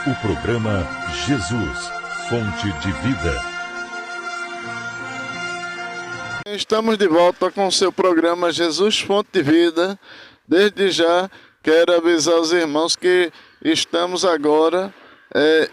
O programa Jesus, Fonte de Vida. Estamos de volta com o seu programa Jesus, Fonte de Vida. Desde já quero avisar os irmãos que estamos agora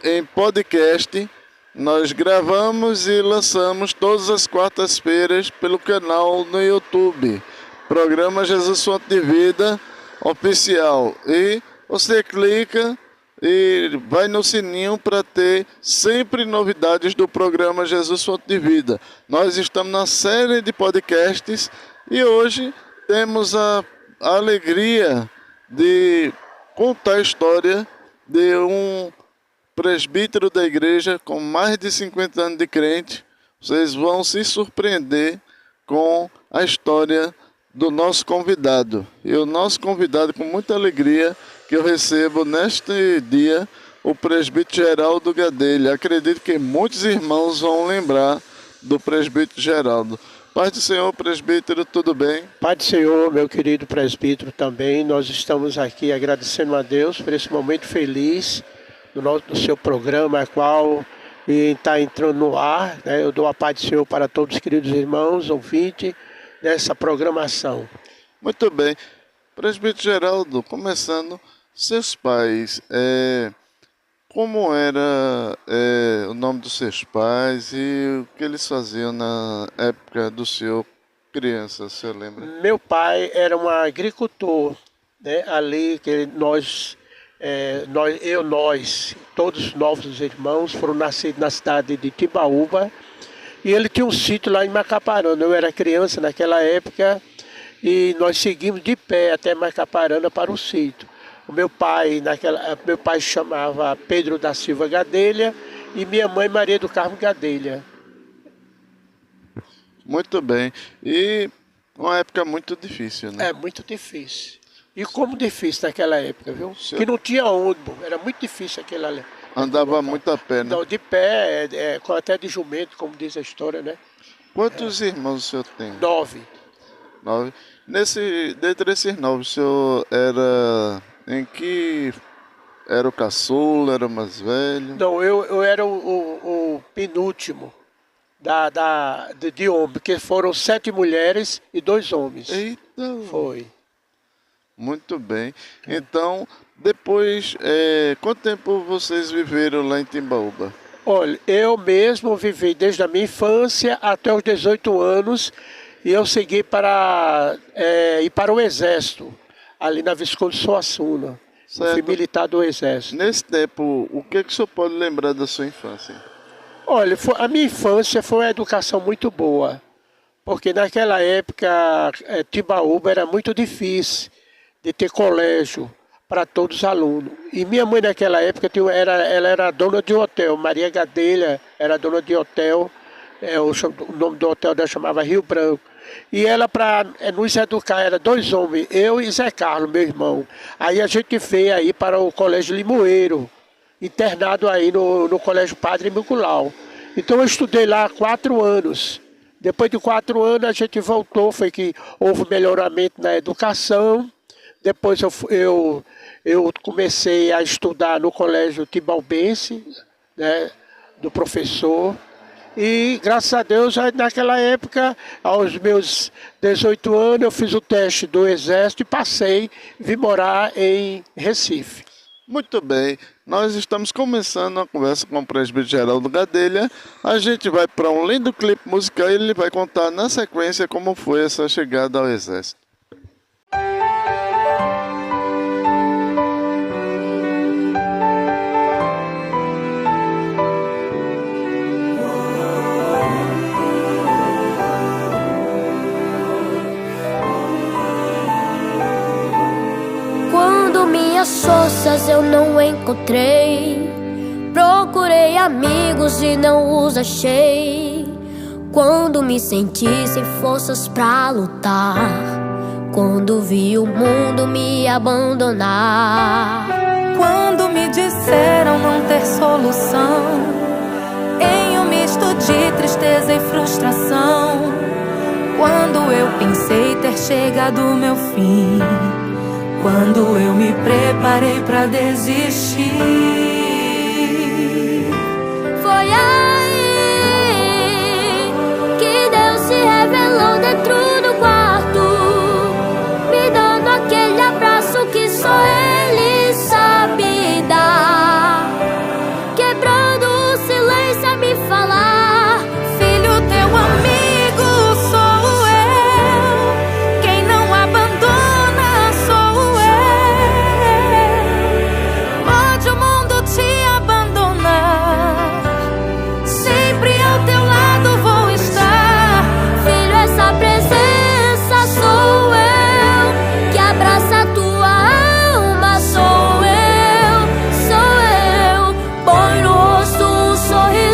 em podcast. Nós gravamos e lançamos todas as quartas-feiras pelo canal no YouTube. Programa Jesus Fonte de Vida Oficial. E você clica e vai no sininho para ter sempre novidades do programa Jesus Fonte de Vida. Nós estamos na série de podcasts e hoje temos a alegria de contar a história de um presbítero da igreja com mais de 50 anos de crente. Vocês vão se surpreender com a história do nosso convidado. E o nosso convidado, com muita alegria, que eu recebo neste dia, o presbítero Geraldo Gadelha. Acredito que muitos irmãos vão lembrar do presbítero Geraldo. Paz do Senhor, presbítero, tudo bem? Paz do Senhor, meu querido presbítero, também. Nós estamos aqui agradecendo a Deus por esse momento feliz do seu programa, a qual está entrando no ar, né? Eu dou a paz do Senhor para todos os queridos irmãos, ouvintes dessa programação. Muito bem. Presbítero Geraldo, começando, seus pais, como era o nome dos seus pais e o que eles faziam na época do senhor criança, o senhor lembra? Meu pai era um agricultor, né? Ali que todos os novos irmãos foram nascidos na cidade de Timbaúba, e ele tinha um sítio lá em Macaparana. Eu era criança naquela época e nós seguimos de pé até Macaparana para o sítio. Meu pai chamava Pedro da Silva Gadelha e minha mãe Maria do Carmo Gadelha. Muito bem. E uma época muito difícil, né? Muito difícil. E como difícil naquela época, viu? Que não tinha ônibus, era muito difícil aquele ali. Andava muito a pé, né? Não, de pé, até de jumento, como diz a história, né? Quantos irmãos o senhor tem? 9. 9. Dentre esses 9, o senhor era era o caçula, era o mais velho? Não, eu era o penúltimo de homem, porque foram 7 mulheres e 2 homens. Eita! Foi. Muito bem. Então, depois, quanto tempo vocês viveram lá em Timbaúba? Olha, eu mesmo vivi desde a minha infância até os 18 anos e eu segui ir para o Exército, ali na Visconde Suassuna. Fui militar do Exército. Nesse tempo, o que o senhor pode lembrar da sua infância? Olha, a minha infância foi uma educação muito boa, porque naquela época Timbaúba era muito difícil de ter colégio para todos os alunos. E minha mãe naquela época, ela era dona de hotel, Maria Gadelha era dona de hotel, o nome do hotel dela chamava Rio Branco. E ela, para nos educar, era 2 homens, eu e Zé Carlos, meu irmão. Aí a gente veio aí para o Colégio Limoeiro, internado aí no Colégio Padre Miculau. Então eu estudei lá 4 anos. Depois de 4 anos a gente voltou, foi que houve melhoramento na educação. Depois eu comecei a estudar no Colégio Timbaúbense, né, do professor. E graças a Deus, naquela época, aos meus 18 anos, eu fiz o teste do Exército e passei, vim morar em Recife. Muito bem, nós estamos começando a conversa com o presbítero Geraldo Gadelha. A gente vai para um lindo clipe musical e ele vai contar na sequência como foi essa chegada ao Exército. Minhas forças eu não encontrei, procurei amigos e não os achei. Quando me senti sem forças pra lutar, quando vi o mundo me abandonar, quando me disseram não ter solução, em um misto de tristeza e frustração, quando eu pensei ter chegado ao meu fim, quando eu me preparei pra desistir,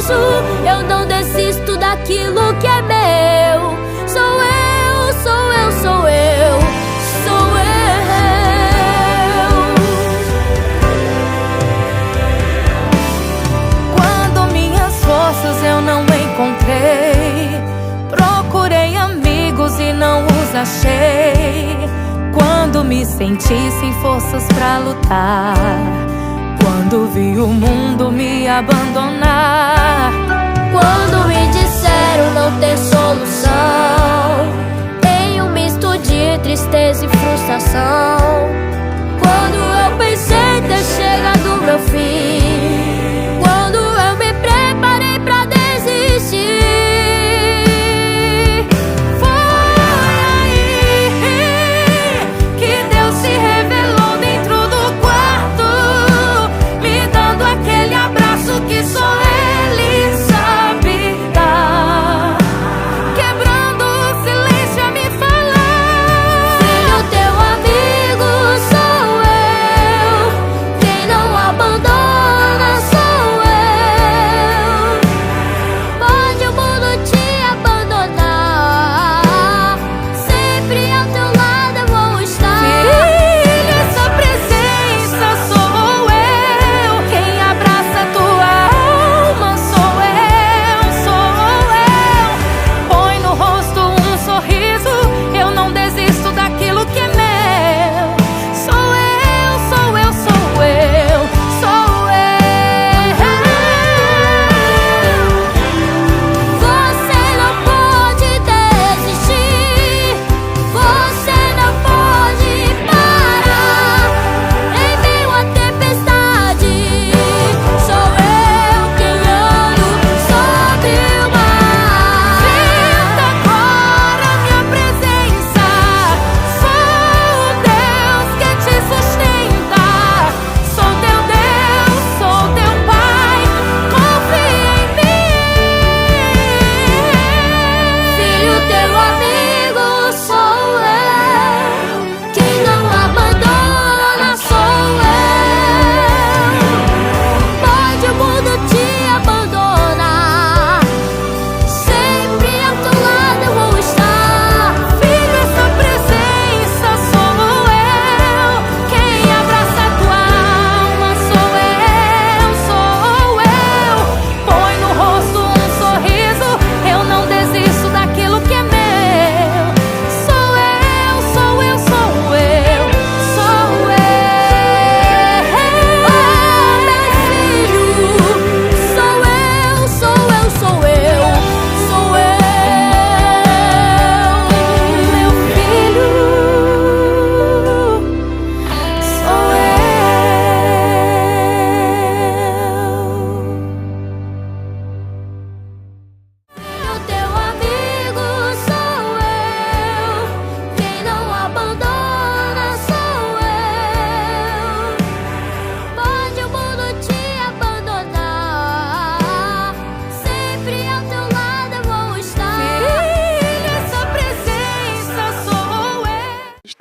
isso, eu não desisto daquilo que é meu. Sou eu, sou eu, sou eu, sou eu. Quando minhas forças eu não encontrei, procurei amigos e não os achei. Quando me senti sem forças pra lutar, quando vi o mundo me abandonar, quando me disseram não ter solução, em um misto de tristeza e frustração, quando eu pensei ter chegado ao meu fim, quando eu me preparei pra desistir, que só Ele sabe dar, quebrando o silêncio a me falar: filho, teu amigo sou eu, quem não abandona sou eu. Pode o mundo te abandonar, sempre ao teu lado eu vou estar. Filho, essa presença sou eu, quem abraça a tua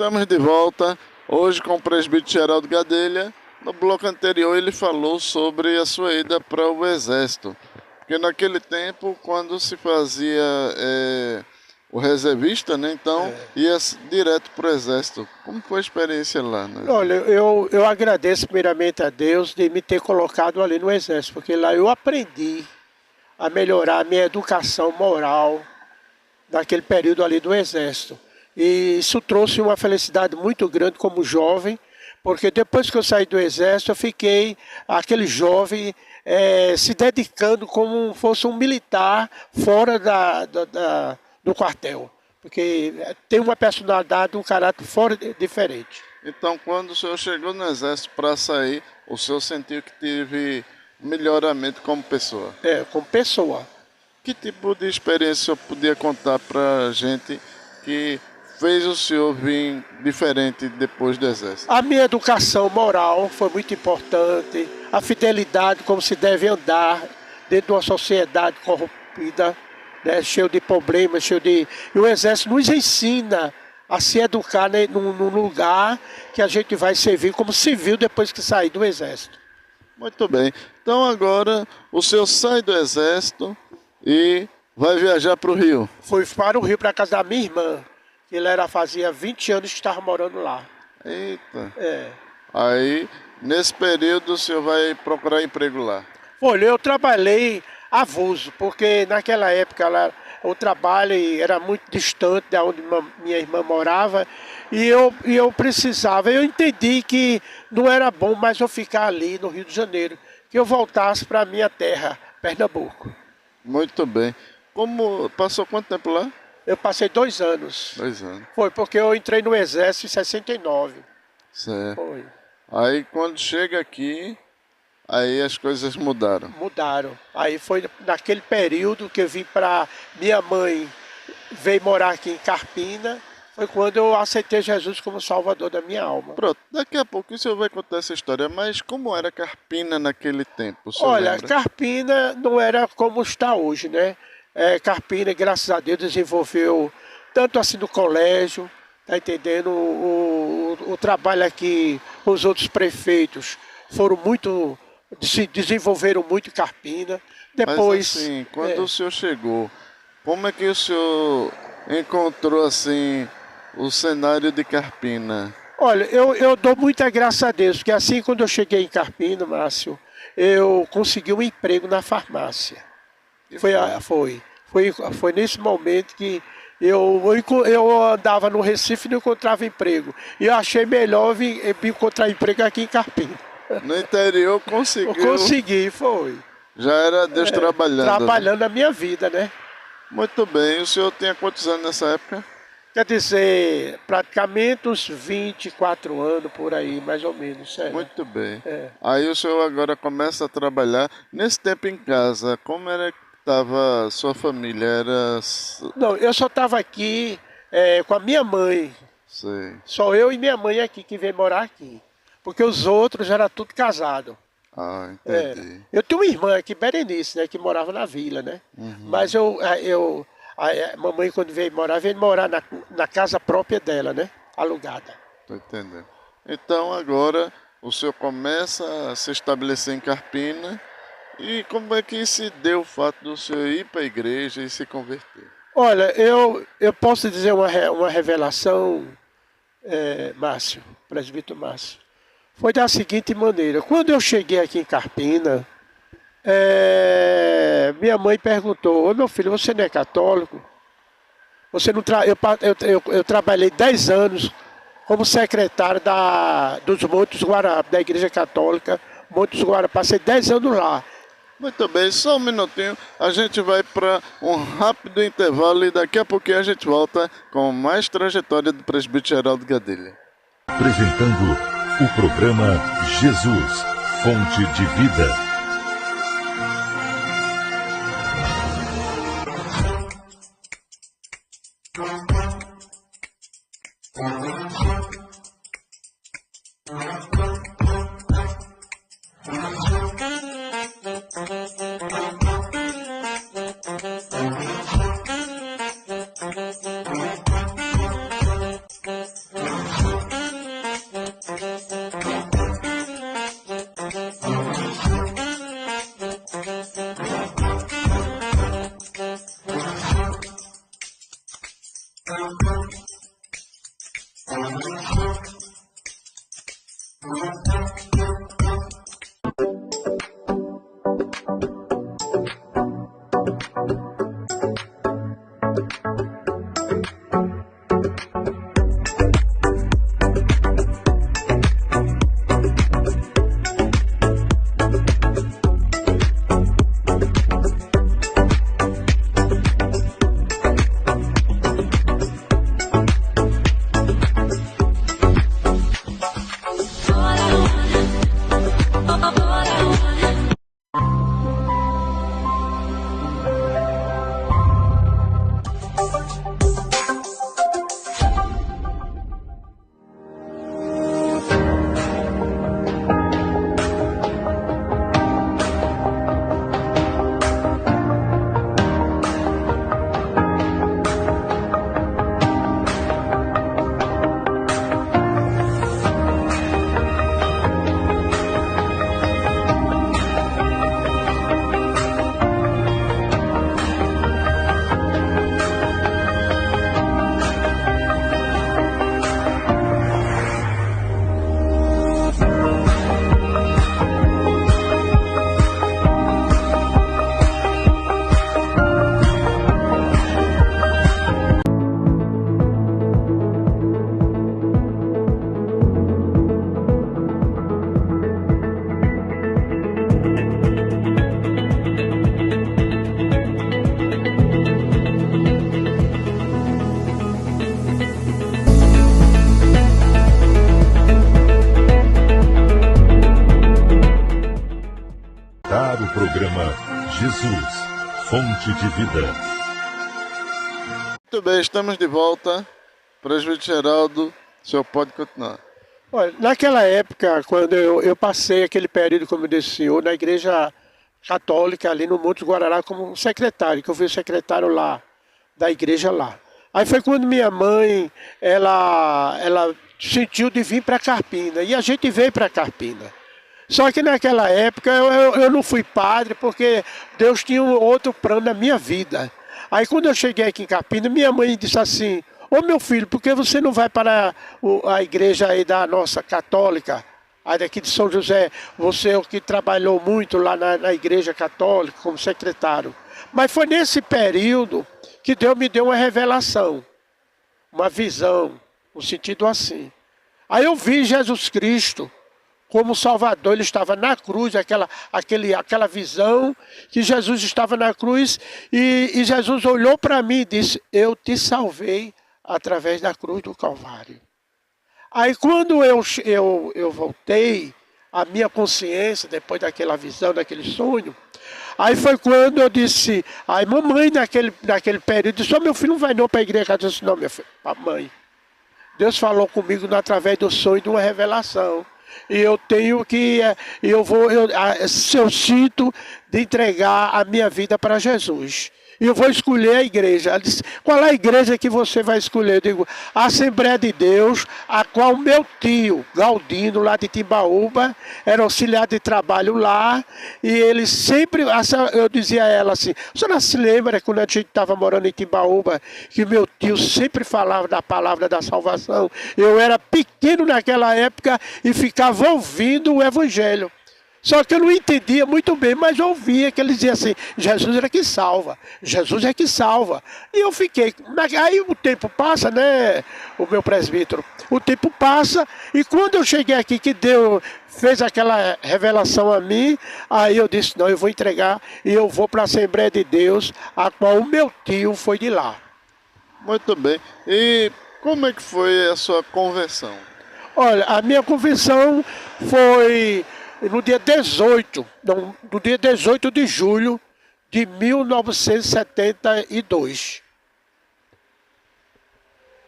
Estamos de volta, hoje com o presbítero Geraldo Gadelha. No bloco anterior ele falou sobre a sua ida para o exército. Porque naquele tempo, quando se fazia o reservista, né, então ia direto para o exército. Como foi a experiência lá? Né? Olha, eu agradeço primeiramente a Deus de me ter colocado ali no exército, porque lá eu aprendi a melhorar a minha educação moral naquele período ali do exército. E isso trouxe uma felicidade muito grande como jovem, porque depois que eu saí do exército, eu fiquei aquele jovem se dedicando como fosse um militar fora do quartel. Porque tem uma personalidade, um caráter fora diferente. Então, quando o senhor chegou no exército para sair, o senhor sentiu que teve melhoramento como pessoa? Como pessoa. Que tipo de experiência o senhor podia contar para a gente que fez o senhor vir diferente depois do exército? A minha educação moral foi muito importante, a fidelidade, como se deve andar dentro de uma sociedade corrompida, né, cheio de problemas, E o exército nos ensina a se educar, né, num lugar que a gente vai servir como civil depois que sair do exército. Muito bem. Então agora o senhor sai do exército e vai viajar para o Rio. Fui para o Rio, para a casa da minha irmã, que ela fazia 20 anos que estava morando lá. Eita. É. Aí, nesse período, o senhor vai procurar emprego lá? Olha, eu trabalhei avulso, porque naquela época o trabalho era muito distante de onde minha irmã morava e eu precisava. Eu entendi que não era bom mais eu ficar ali no Rio de Janeiro, que eu voltasse para a minha terra, Pernambuco. Muito bem. Passou quanto tempo lá? Eu passei 2 anos. 2 anos. Foi porque eu entrei no Exército em 69. Certo. Foi. Aí quando chega aqui, aí as coisas mudaram. Mudaram. Aí foi naquele período que eu vim para... Minha mãe veio morar aqui em Carpina. Foi quando eu aceitei Jesus como Salvador da minha alma. Pronto, daqui a pouco o senhor vai contar essa história, mas como era Carpina naquele tempo? Olha, lembra? Carpina não era como está hoje, né? Carpina, graças a Deus, desenvolveu tanto assim no colégio, tá entendendo? O trabalho aqui, os outros prefeitos foram muito, se desenvolveram muito em Carpina. Depois, mas assim, quando o senhor chegou, como é que o senhor encontrou assim o cenário de Carpina? Olha, eu dou muita graça a Deus, porque assim quando eu cheguei em Carpina, Márcio, eu consegui um emprego na farmácia. Foi nesse momento que eu andava no Recife e não encontrava emprego. E eu achei melhor vir encontrar emprego aqui em Carpina. No interior conseguiu? Eu consegui, foi. Já era Deus trabalhando. Trabalhando a minha vida, né? Muito bem. O senhor tinha quantos anos nessa época? Quer dizer, praticamente uns 24 anos por aí, mais ou menos. Sério. Muito bem. Aí o senhor agora começa a trabalhar. Nesse tempo em casa, como era que estava sua família? Não, eu só estava aqui com a minha mãe. Sei. Só eu e minha mãe aqui que veio morar aqui. Porque os outros eram tudo casado. Ah, entendi. Eu tenho uma irmã aqui, Berenice, né, que morava na vila, né? Uhum. Mas a mamãe, quando veio morar na casa própria dela, né? Alugada. Estou entendendo. Então, agora, o senhor começa a se estabelecer em Carpina. E como é que se deu o fato do senhor ir para a igreja e se converter? Olha, eu posso dizer uma revelação, Márcio, presbítero Márcio. Foi da seguinte maneira. Quando eu cheguei aqui em Carpina, minha mãe perguntou: ô meu filho, você não é católico? Você não eu trabalhei 10 anos como secretário dos Montes Guarapá, da Igreja Católica Montes Guarapá. Passei 10 anos lá. Muito bem, só um minutinho. A gente vai para um rápido intervalo e daqui a pouquinho a gente volta com mais trajetória do presbítero Geraldo Gadelha. Apresentando o programa Jesus, Fonte de Vida. apresentar o programa Jesus, Fonte de Vida. Muito bem, estamos de volta. Presbítero Geraldo, o senhor pode continuar. Olha, naquela época, quando eu passei aquele período, como eu disse, senhor, na igreja católica ali no Monte Guarará como secretário, que eu fui secretário lá, da igreja lá. Aí foi quando minha mãe, ela sentiu de vir para Carpina, e a gente veio para Carpina. Só que naquela época eu não fui padre, porque Deus tinha outro plano na minha vida. Aí quando eu cheguei aqui em Carpina, minha mãe disse assim: ô meu filho, por que você não vai para a igreja aí da nossa católica, aí daqui de São José, você é o que trabalhou muito lá na igreja católica como secretário. Mas foi nesse período que Deus me deu uma revelação, uma visão, no sentido assim. Aí eu vi Jesus Cristo como Salvador, ele estava na cruz, aquela visão que Jesus estava na cruz, e Jesus olhou para mim e disse: eu te salvei através da cruz do Calvário. Aí quando eu voltei, a minha consciência, depois daquela visão, daquele sonho, aí foi quando eu disse, aí mamãe naquele período disse: ô meu filho, não vai não para a igreja. Eu disse: não, minha filha, mãe, Deus falou comigo através do sonho de uma revelação. E eu tenho que, eu sinto de entregar a minha vida para Jesus. E eu vou escolher a igreja. Ela disse: qual é a igreja que você vai escolher? Eu digo: a Assembleia de Deus, a qual meu tio, Galdino, lá de Timbaúba, era auxiliar de trabalho lá. E ele sempre, eu dizia a ela assim: a senhora se lembra quando a gente estava morando em Timbaúba, que meu tio sempre falava da palavra da salvação? Eu era pequeno naquela época e ficava ouvindo o evangelho. Só que eu não entendia muito bem, mas eu ouvia que ele dizia assim: Jesus é que salva, Jesus é que salva. E eu fiquei, aí o tempo passa, né, o meu presbítero, o tempo passa, e quando eu cheguei aqui, que Deus fez aquela revelação a mim, aí eu disse: não, eu vou entregar e eu vou para a Assembleia de Deus, a qual o meu tio foi de lá. Muito bem. E como é que foi a sua conversão? Olha, a minha conversão foi no dia 18 de julho de 1972.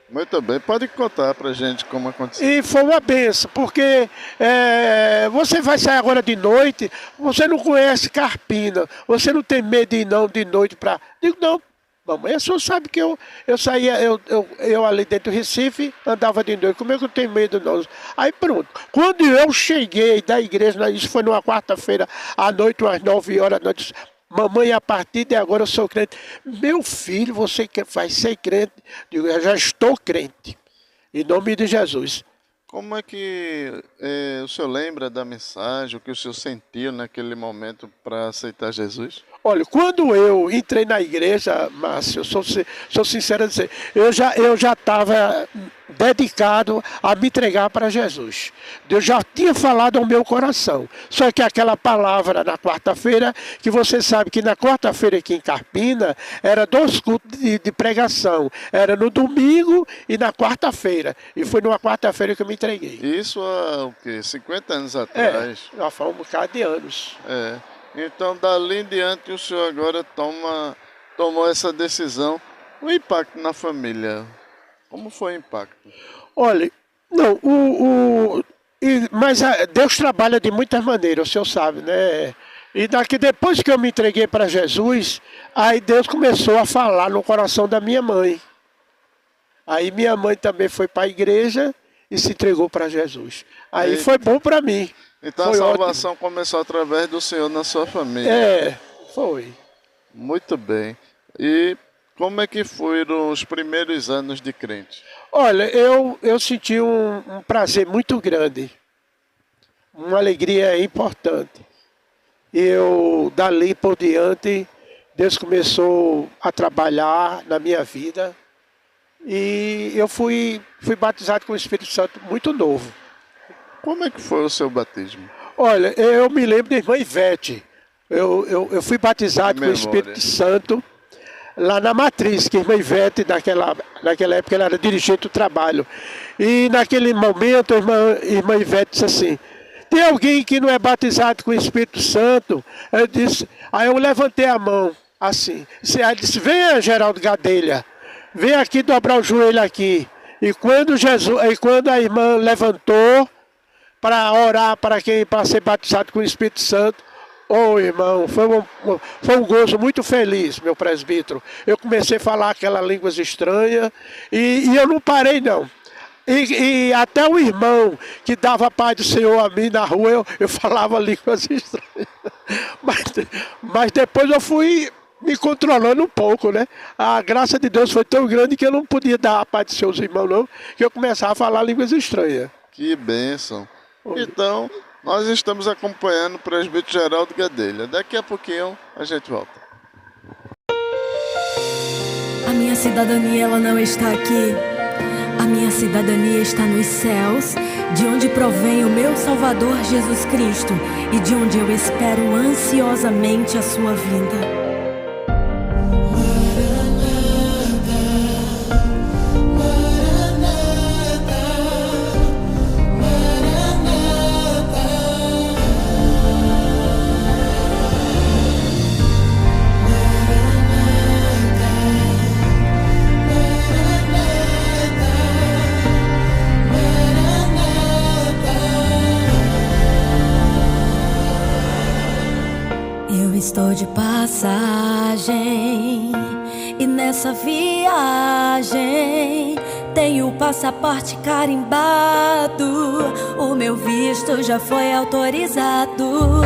Muito bem, pode contar pra gente como aconteceu. E foi uma benção, porque você vai sair agora de noite, você não conhece Carpina, você não tem medo de ir não de noite para... Digo: não, mamãe, a senhora sabe que eu saía, eu ali dentro do Recife, andava de noite, como é que eu tenho medo não? Aí pronto, quando eu cheguei da igreja, isso foi numa quarta-feira à noite, umas 9 horas da noite, mamãe, a partir de agora eu sou crente. Meu filho, você vai ser crente? Digo: eu já estou crente, em nome de Jesus. Como é que o senhor lembra da mensagem, o que o senhor sentiu naquele momento para aceitar Jesus? Olha, quando eu entrei na igreja, Márcio, eu sou sincero a dizer, eu já estava dedicado a me entregar para Jesus. Deus já tinha falado ao meu coração. Só que aquela palavra na quarta-feira, que você sabe que na quarta-feira aqui em Carpina, era 2 cultos de pregação. Era no domingo e na quarta-feira. E foi numa quarta-feira que eu me entreguei. Isso há o quê? 50 anos atrás? Já faz um bocado de anos. Então, dali em diante, o senhor agora tomou essa decisão. O impacto na família, como foi o impacto? Olha, não, mas Deus trabalha de muitas maneiras, o senhor sabe, né? E depois que eu me entreguei para Jesus, aí Deus começou a falar no coração da minha mãe. Aí minha mãe também foi para a igreja e se entregou para Jesus. Aí foi bom para mim. Então foi a salvação ótimo. Começou através do Senhor na sua família. Foi. Muito bem. E como é que foram os primeiros anos de crente? Olha, eu senti um prazer muito grande. Uma alegria importante. Dali por diante, Deus começou a trabalhar na minha vida. E eu fui batizado com o Espírito Santo muito novo. Como é que foi o seu batismo? Olha, eu me lembro da irmã Ivete. Eu fui batizado com o Espírito Santo lá na Matriz, que a irmã Ivete, naquela época, ela era dirigente do trabalho. E naquele momento, a irmã Ivete disse assim: tem alguém que não é batizado com o Espírito Santo? Aí eu levantei a mão, assim. Aí disse, venha, Geraldo Gadelha, vem aqui dobrar o joelho aqui. E quando a irmã levantou para orar para ser batizado com o Espírito Santo, irmão, foi um gozo muito feliz, meu presbítero. Eu comecei a falar aquelas línguas estranhas e eu não parei, não. E até o irmão que dava a paz do Senhor a mim na rua, eu falava línguas estranhas. Mas depois eu fui me controlando um pouco, né? A graça de Deus foi tão grande que eu não podia dar a paz dos seus irmãos, não, que eu começava a falar línguas estranhas. Que bênção. Então, nós estamos acompanhando o presbítero Geraldo Gadelha. Daqui a pouquinho a gente volta. A minha cidadania, ela não está aqui. A minha cidadania está nos céus, de onde provém o meu Salvador Jesus Cristo e de onde eu espero ansiosamente a sua vinda. Estou de passagem e nessa viagem tenho o passaporte carimbado. O meu visto já foi autorizado.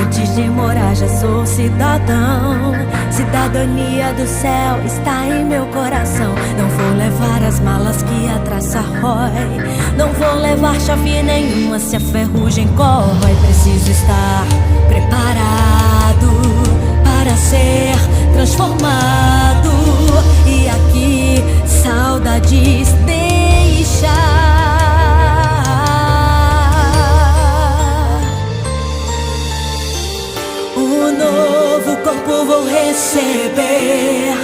Antes de morar já sou cidadão. Cidadania do céu está em meu coração. Não vou levar as malas que a traça rói. Não vou levar chave nenhuma se a ferrugem corrói. Preciso estar preparado para ser transformado e aqui saudades deixar. O novo corpo vou receber,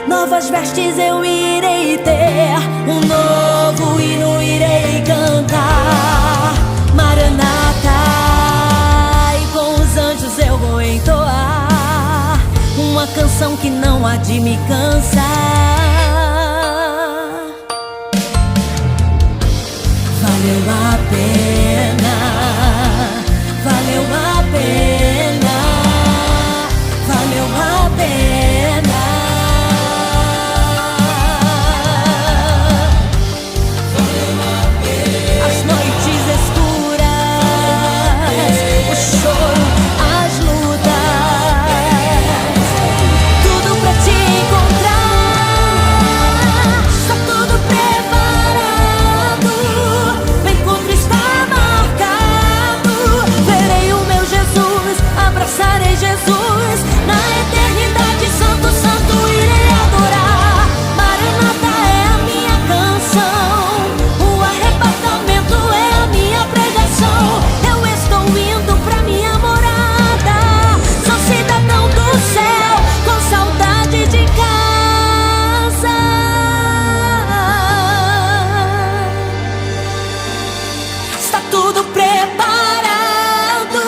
novas vestes eu irei ter, um novo hino irei cantar, Maranata, e com os anjos eu vou entoar uma canção que não há de me cansar. Valeu a pena, valeu a pena, valeu a pena. Valeu a pena. As noites escuras, o choro, as lutas, tudo pra te encontrar. Está tudo preparado, o encontro está marcado. Verei o meu Jesus, abraçarei Jesus, na eternidade santo, santo irei adorar. Maranata é a minha canção, o arrebatamento é a minha pregação. Eu estou indo pra minha morada, sou cidadão do céu, com saudade de casa. Está tudo preparado,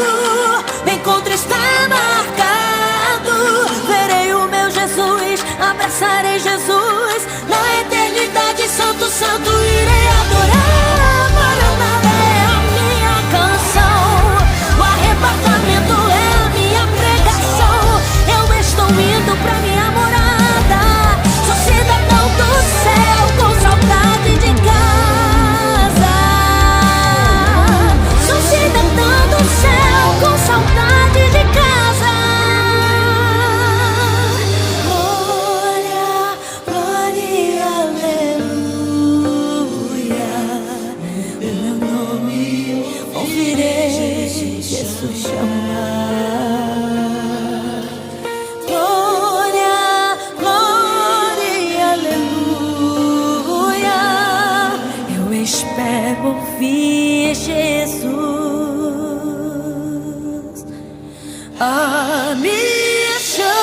o encontro está marcado. Verei o meu Jesus, abraçarei Jesus, na eternidade santo, santo irei adorar. Maranata é a minha canção, o arrebatamento é a minha pregação. Eu estou indo pra minha morada, sou cidadão do céu, com saudade de casa. Sou cidadão do céu, com saudade de casa. Glória, glória, aleluia. O meu nome ouvirei Jesus chamar. Glória, glória, aleluia. Eu espero ouvir Jesus a me chamar.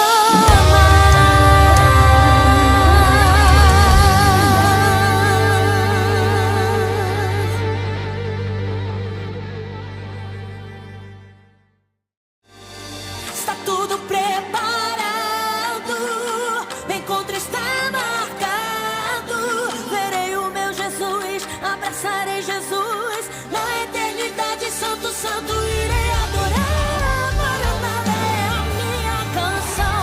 tudo preparado. Meu encontro está marcado. Verei o meu Jesus, abraçarei Jesus. Na eternidade, santo, santo, irei adorar. Maranata é a minha canção.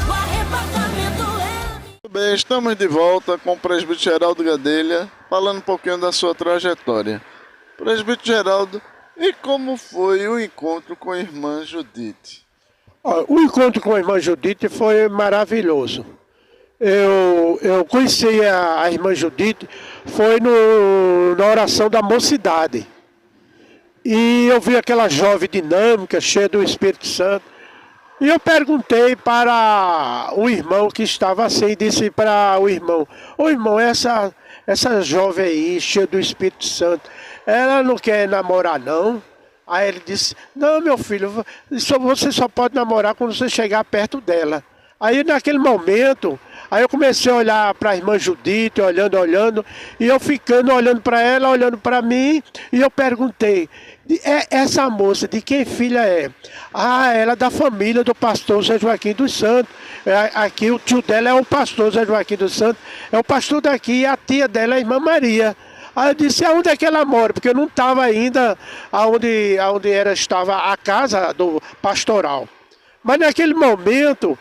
O arrebatamento é... Muito bem, estamos de volta com o presbítero Geraldo Gadelha, falando um pouquinho da sua trajetória. Presbítero Geraldo, e como foi o encontro com a irmã Judite? O encontro com a irmã Judite foi maravilhoso. Eu conheci a irmã Judite, foi na oração da mocidade. E eu vi aquela jovem dinâmica, cheia do Espírito Santo. E eu perguntei para o irmão que estava assim, disse para o irmão: ô irmão, essa jovem aí, cheia do Espírito Santo, ela não quer namorar não? Aí ele disse: não, meu filho, você só pode namorar quando você chegar perto dela. Aí naquele momento, aí eu comecei a olhar para a irmã Judite, olhando, e eu ficando olhando para ela, olhando para mim, e eu perguntei: essa moça, de quem filha é? Ah, ela é da família do pastor Zé Joaquim dos Santos. Aqui o tio dela é o pastor Zé Joaquim dos Santos, é o pastor daqui, e a tia dela é a irmã Maria. Aí eu disse: aonde é que ela mora? Porque eu não estava ainda aonde estava a casa do pastoral. Mas naquele momento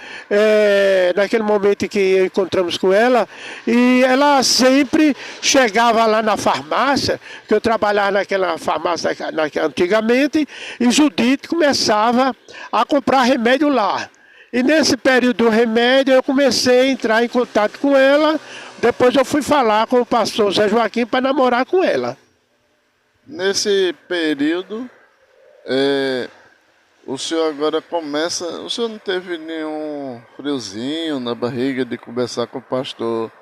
que encontramos com ela, e ela sempre chegava lá na farmácia, que eu trabalhava naquela farmácia antigamente, e Judite começava a comprar remédio lá. E nesse período do remédio eu comecei a entrar em contato com ela, depois eu fui falar com o pastor Zé Joaquim para namorar com ela. Nesse período, o senhor agora começa... O senhor não teve nenhum friozinho na barriga de conversar com o pastor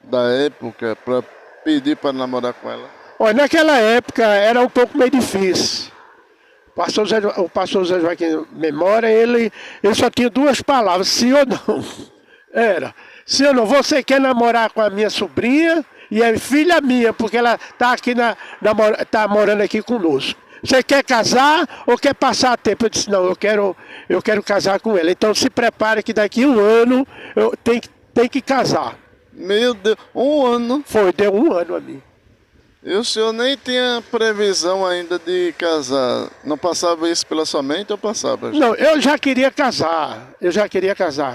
da época para pedir para namorar com ela? Olha, naquela época era um pouco meio difícil. O pastor Zé Joaquim Memória, ele só tinha duas palavras: sim ou não. Era: sim ou não, você quer namorar com a minha sobrinha e é filha minha, porque ela está aqui tá morando aqui conosco. Você quer casar ou quer passar tempo? Eu disse: não, eu quero casar com ela. Então se prepare que daqui a um ano eu tenho que casar. Meu Deus, um ano? Foi, deu um ano a mim. E o senhor nem tinha previsão ainda de casar? Não passava isso pela sua mente ou passava? Não, eu já queria casar.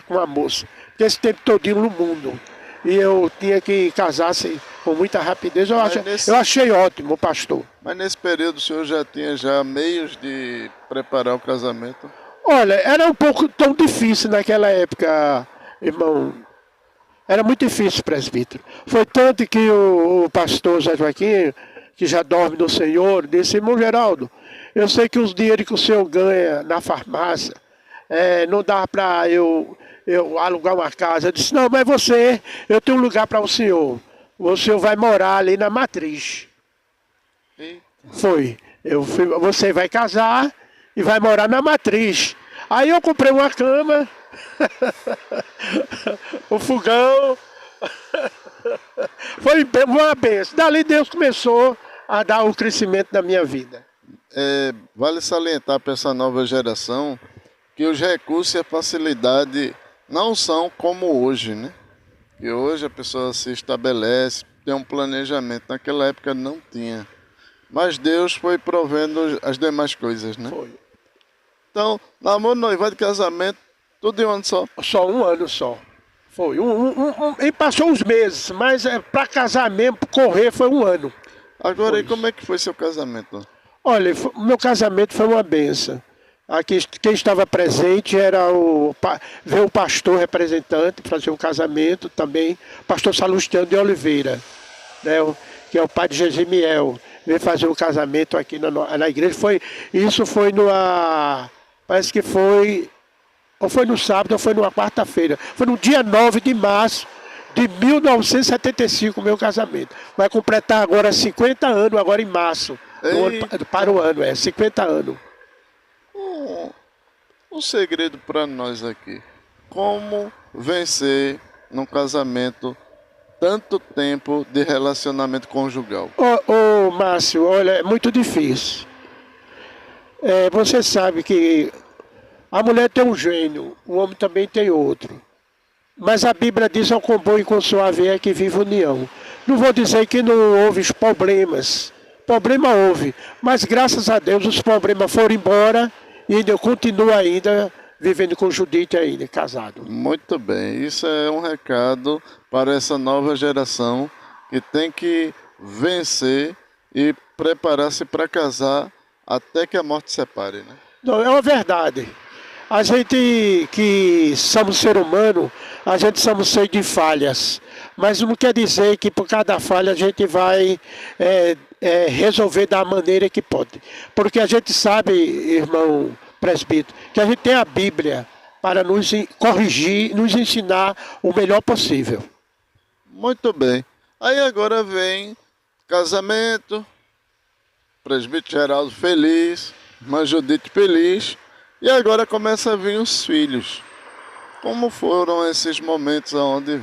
Com a moça. Porque esse tempo todinho no mundo. E eu tinha que casar assim, com muita rapidez. Eu achei ótimo o pastor. Mas nesse período o senhor já tinha meios de preparar o casamento? Olha, era um pouco tão difícil naquela época, irmão. Era muito difícil, presbítero. Foi tanto que o pastor Zé Joaquim, que já dorme no Senhor, disse: irmão Geraldo, eu sei que os dinheiros que o senhor ganha na farmácia, não dá para eu alugar uma casa. Eu disse: não, mas eu tenho um lugar para o senhor. O senhor vai morar ali na Matriz. E? Foi. Você vai casar e vai morar na Matriz. Aí eu comprei uma cama, o fogão. Foi uma benção. Dali Deus começou a dar o crescimento da minha vida. Vale salientar para essa nova geração que os recursos e a facilidade não são como hoje, né? Que hoje a pessoa se estabelece, tem um planejamento. Naquela época não tinha. Mas Deus foi provendo as demais coisas, né? Foi. Então, namoro, noivado, casamento, tudo em um ano só? Só um ano só. Foi. E passou uns meses, mas para casar mesmo, correr, foi um ano. Agora, e como é que foi seu casamento? Olha, meu casamento foi uma benção. Aqui, quem estava presente veio o pastor representante fazer o casamento também, pastor Salustiano de Oliveira, né, que é o pai de Gesimiel, veio fazer o casamento aqui na igreja. Isso foi parece que foi, ou foi no sábado ou foi numa quarta-feira, foi no dia 9 de março de 1975 o meu casamento. Vai completar agora 50 anos, agora em março, para o ano, 50 anos. Um segredo para nós aqui: como vencer num casamento tanto tempo de relacionamento conjugal? Márcio, olha, é muito difícil. Você sabe que A mulher tem um gênio, o homem também tem outro. Mas a Bíblia diz ao com bom e com suave é que vive união. Não vou dizer que não houve problemas. Problema houve, mas graças a Deus os problemas foram embora e ainda eu continuo ainda vivendo com Judite ainda, casado. Muito bem, isso é um recado para essa nova geração que tem que vencer e preparar-se para casar até que a morte separe, né? Não, é uma verdade. A gente que somos ser humano, a gente somos cheios de falhas. Mas não quer dizer que por cada falha a gente vai resolver da maneira que pode. Porque a gente sabe, irmão presbítero, que a gente tem a Bíblia para nos corrigir, nos ensinar o melhor possível. Muito bem. Aí agora vem casamento, presbítero Geraldo feliz, irmã Judite feliz. E agora começa a vir os filhos. Como foram esses momentos onde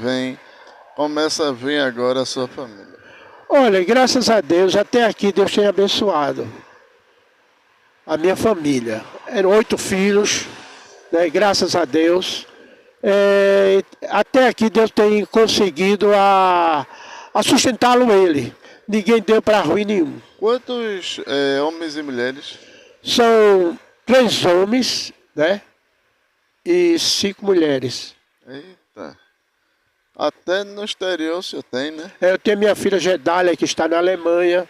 começa a vir agora a sua família? Olha, graças a Deus, até aqui Deus tem abençoado a minha família. Eram 8 filhos, né, graças a Deus. Até aqui Deus tem conseguido a sustentá-lo ele. Ninguém deu para ruim nenhum. Quantos homens e mulheres? São 3 homens, né? E 5 mulheres. Eita. Até no exterior o senhor tem, né? Eu tenho minha filha Gedália, que está na Alemanha.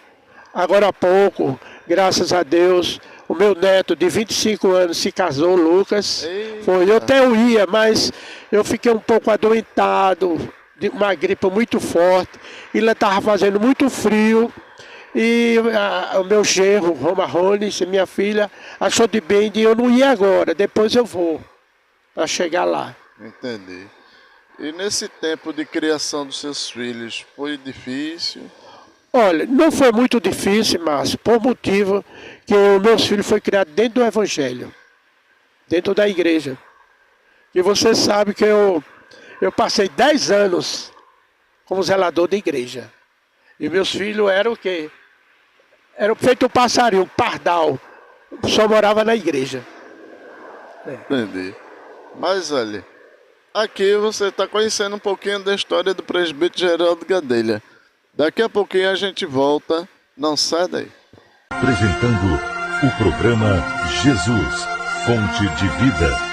Agora há pouco, graças a Deus, o meu neto de 25 anos se casou, Lucas. Eita. Foi. Eu até ia, mas eu fiquei um pouco adoentado, de uma gripe muito forte. E lá estava fazendo muito frio. E o meu genro, Roma Rones, minha filha, achou de bem de eu não ir agora, depois eu vou, para chegar lá. Entendi. E nesse tempo de criação dos seus filhos, foi difícil? Olha, não foi muito difícil, Márcio, por motivo que os meus filhos foram criados dentro do Evangelho, dentro da igreja. E você sabe que eu passei 10 anos como zelador da igreja. E meus filhos eram o quê? Era feito um passarinho, um pardal. Só morava na igreja. Entendi. Mas olha, aqui você está conhecendo um pouquinho da história do presbítero Geraldo Gadelha. Daqui a pouquinho a gente volta. Não sai daí. Apresentando o programa Jesus, Fonte de Vida.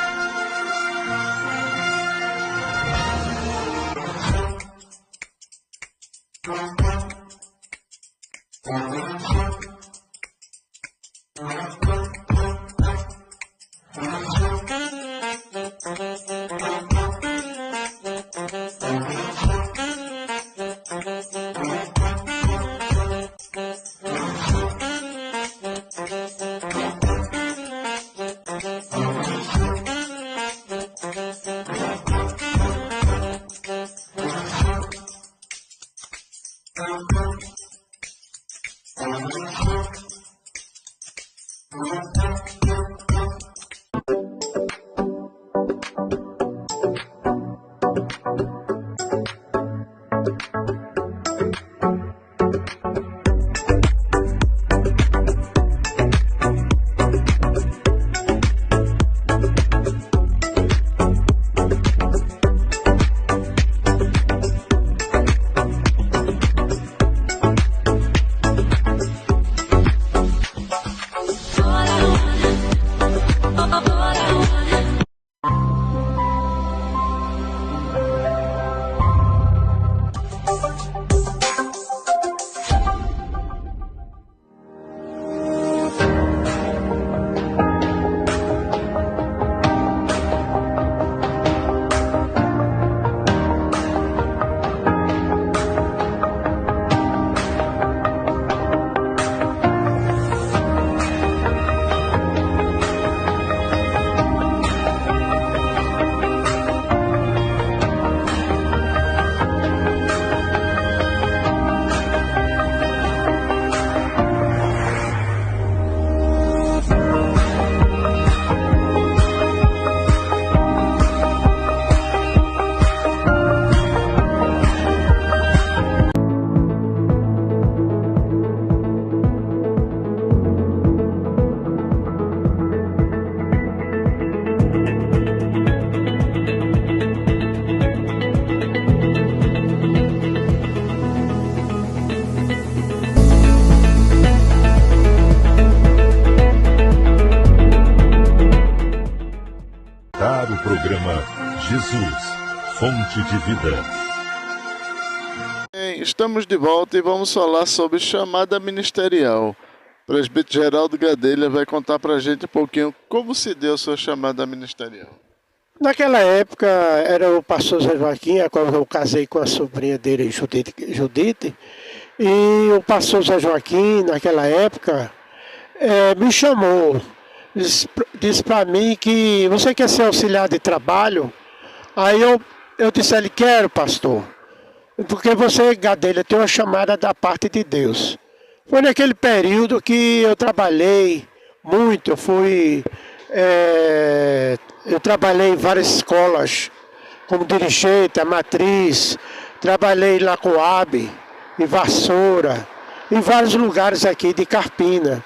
ar o programa Jesus, Fonte de Vida. Estamos de volta e vamos falar sobre chamada ministerial. O presbítero Geraldo Gadelha vai contar para a gente um pouquinho como se deu a sua chamada ministerial. Naquela época era o pastor Zé Joaquim, a qual eu casei com a sobrinha dele, Judite, e o pastor Zé Joaquim, naquela época, me chamou, disse para mim que você quer ser auxiliar de trabalho? Aí eu disse a ele, quero, pastor, porque você, Gadelha, tem uma chamada da parte de Deus. Foi naquele período que eu trabalhei muito, eu trabalhei em várias escolas, como dirigente, a matriz, trabalhei lá com AB, em Vassoura, em vários lugares aqui de Carpina,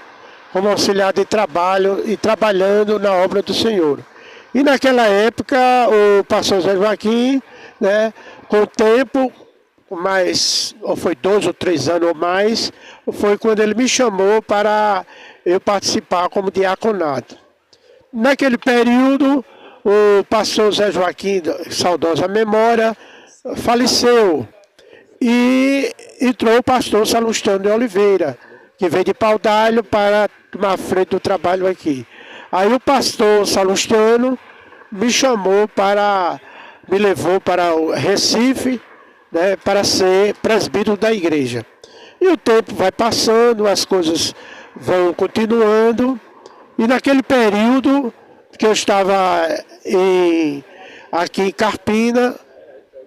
como auxiliar de trabalho e trabalhando na obra do Senhor. E naquela época, o pastor Zé Joaquim, né, com o tempo, ou foi 2 ou 3 anos ou mais, foi quando ele me chamou para eu participar como diaconato. Naquele período, o pastor Zé Joaquim, saudosa memória, faleceu. E entrou o pastor Salustano de Oliveira, que veio de Paudalho para tomar frente do trabalho aqui. Aí o pastor Salustano me levou para o Recife, né, para ser presbítero da igreja. E o tempo vai passando, as coisas vão continuando. E naquele período que eu estava aqui em Carpina,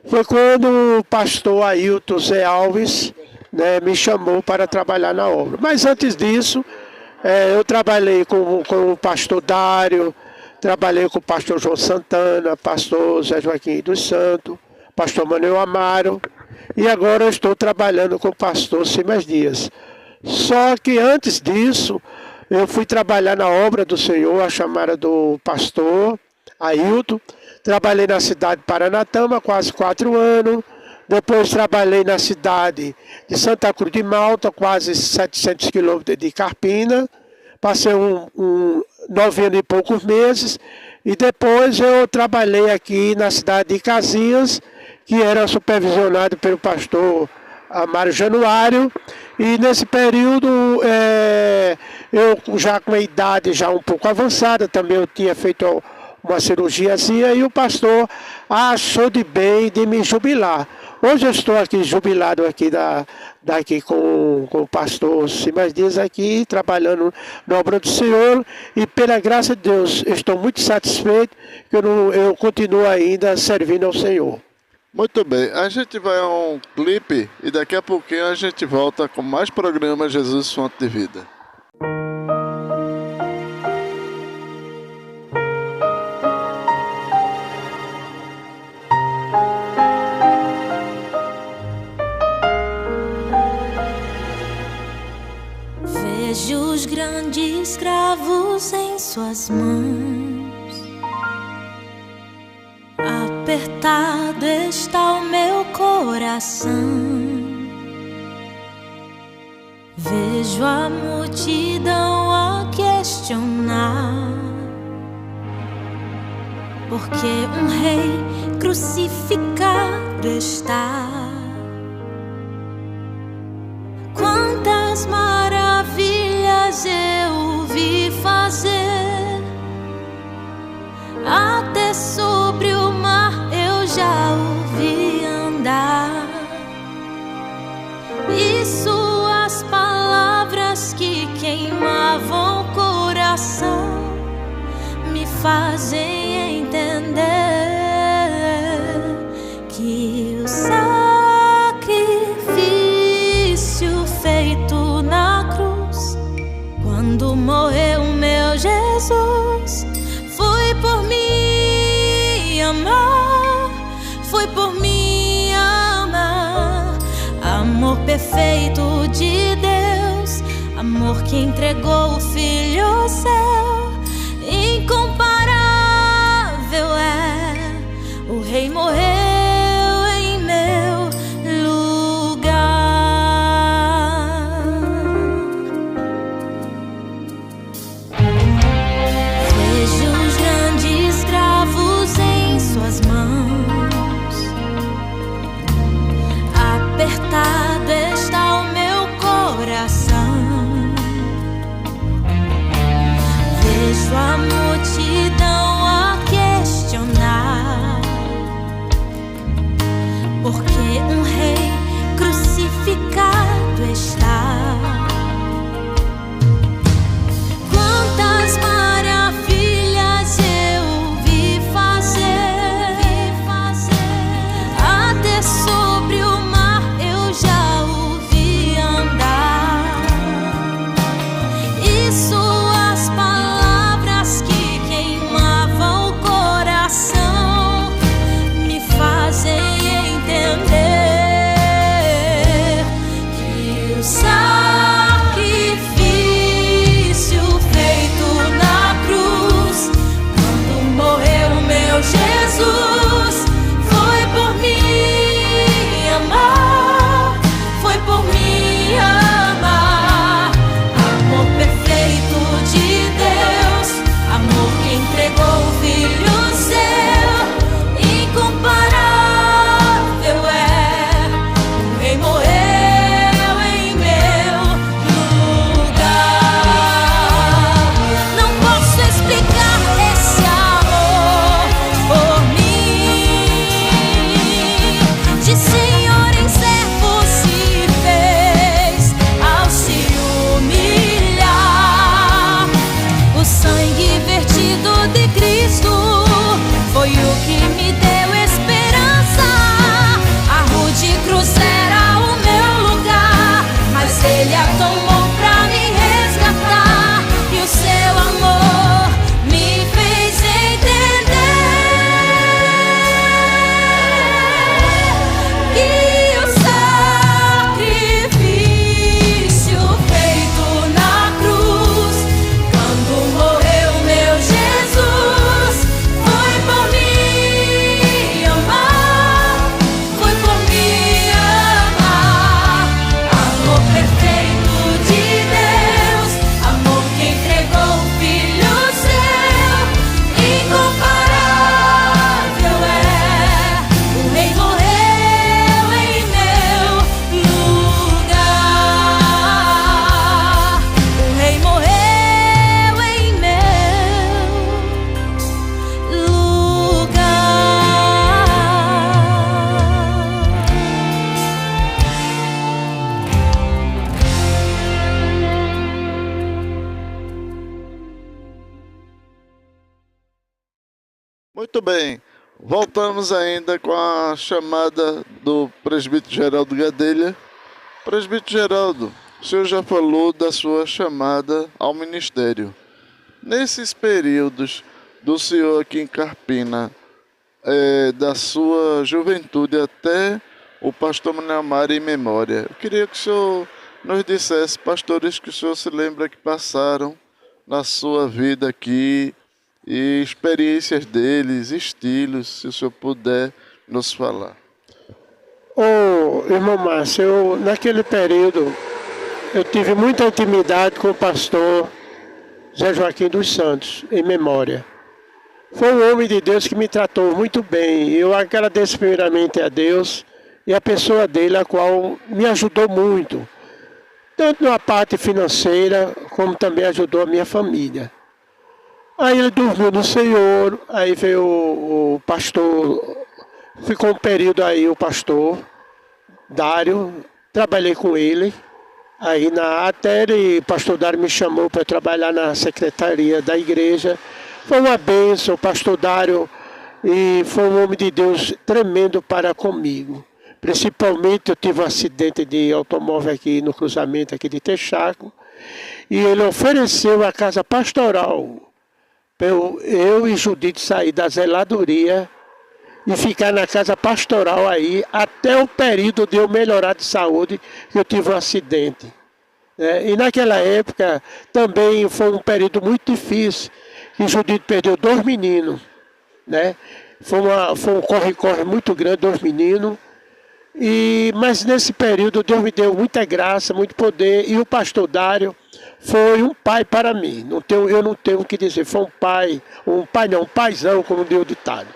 foi quando o pastor Ailton Zé Alves, né, me chamou para trabalhar na obra. Mas antes disso, eu trabalhei com o pastor Dário, trabalhei com o pastor João Santana, pastor Zé Joaquim dos Santos, pastor Manuel Amaro, e agora eu estou trabalhando com o pastor Simas Dias. Só que antes disso, eu fui trabalhar na obra do Senhor, a chamada do pastor Ailton. Trabalhei na cidade de Paranatama, quase 4 anos. Depois trabalhei na cidade de Santa Cruz de Malta, quase 700 quilômetros de Carpina. Passei 9 anos e poucos meses. E depois eu trabalhei aqui na cidade de Caxias, que era supervisionado pelo pastor Amário Januário. E nesse período, eu já com a idade já um pouco avançada, também eu tinha feito uma cirurgiazinha, e o pastor achou de bem de me jubilar. Hoje eu estou aqui jubilado aqui daqui com o pastor Simas Dias aqui, trabalhando na obra do Senhor, e pela graça de Deus, estou muito satisfeito que eu continuo ainda servindo ao Senhor. Muito bem, a gente vai a um clipe e daqui a pouquinho a gente volta com mais programa Jesus Fonte de Vida. Vejo os grandes cravos em suas mãos. Apertado está o meu coração. Vejo a multidão a questionar, porque um rei crucificado está. Quantas maravilhas eu vi fazer, até sobre o mar eu já o vi andar. E suas palavras que queimavam o coração me fazem entender que o sacrifício feito na cruz, quando morreu meu Jesus, foi por me amar, foi por me amar. Amor perfeito de Deus, amor que entregou o Filho ao céu. Incomparável é, o Rei morreu em meu lugar. Vejo os grandes cravos Muito bem. Voltamos ainda com a chamada do presbítero Geraldo Gadelha. Presbítero Geraldo, o senhor já falou da sua chamada ao ministério. Nesses períodos do senhor aqui em Carpina, da sua juventude até o pastor Manuel Mário em memória, eu queria que o senhor nos dissesse pastores que o senhor se lembra que passaram na sua vida aqui, e experiências deles, estilos, se o senhor puder nos falar. Irmão Márcio, naquele período eu tive muita intimidade com o pastor Zé Joaquim dos Santos, em memória. Foi um homem de Deus que me tratou muito bem. Eu agradeço primeiramente a Deus e a pessoa dele, a qual me ajudou muito, tanto na parte financeira, como também ajudou a minha família. Aí ele dormiu no Senhor, aí veio o pastor, ficou um período aí o pastor Dário, trabalhei com ele, aí até o pastor Dário me chamou para trabalhar na secretaria da igreja. Foi uma bênção, o pastor Dário, e foi um homem de Deus tremendo para comigo. Principalmente eu tive um acidente de automóvel aqui no cruzamento aqui de Texaco, e ele ofereceu a casa pastoral. Eu e Judite sair da zeladoria e ficar na casa pastoral aí até o período de eu melhorar de saúde, que eu tive um acidente. E naquela época também foi um período muito difícil, que Judite perdeu 2 meninos. Foi um corre-corre muito grande, 2 meninos. Mas nesse período Deus me deu muita graça, muito poder, e o pastor Dário foi um pai para mim. Eu não tenho o que dizer, foi um paizão, como deu o ditado.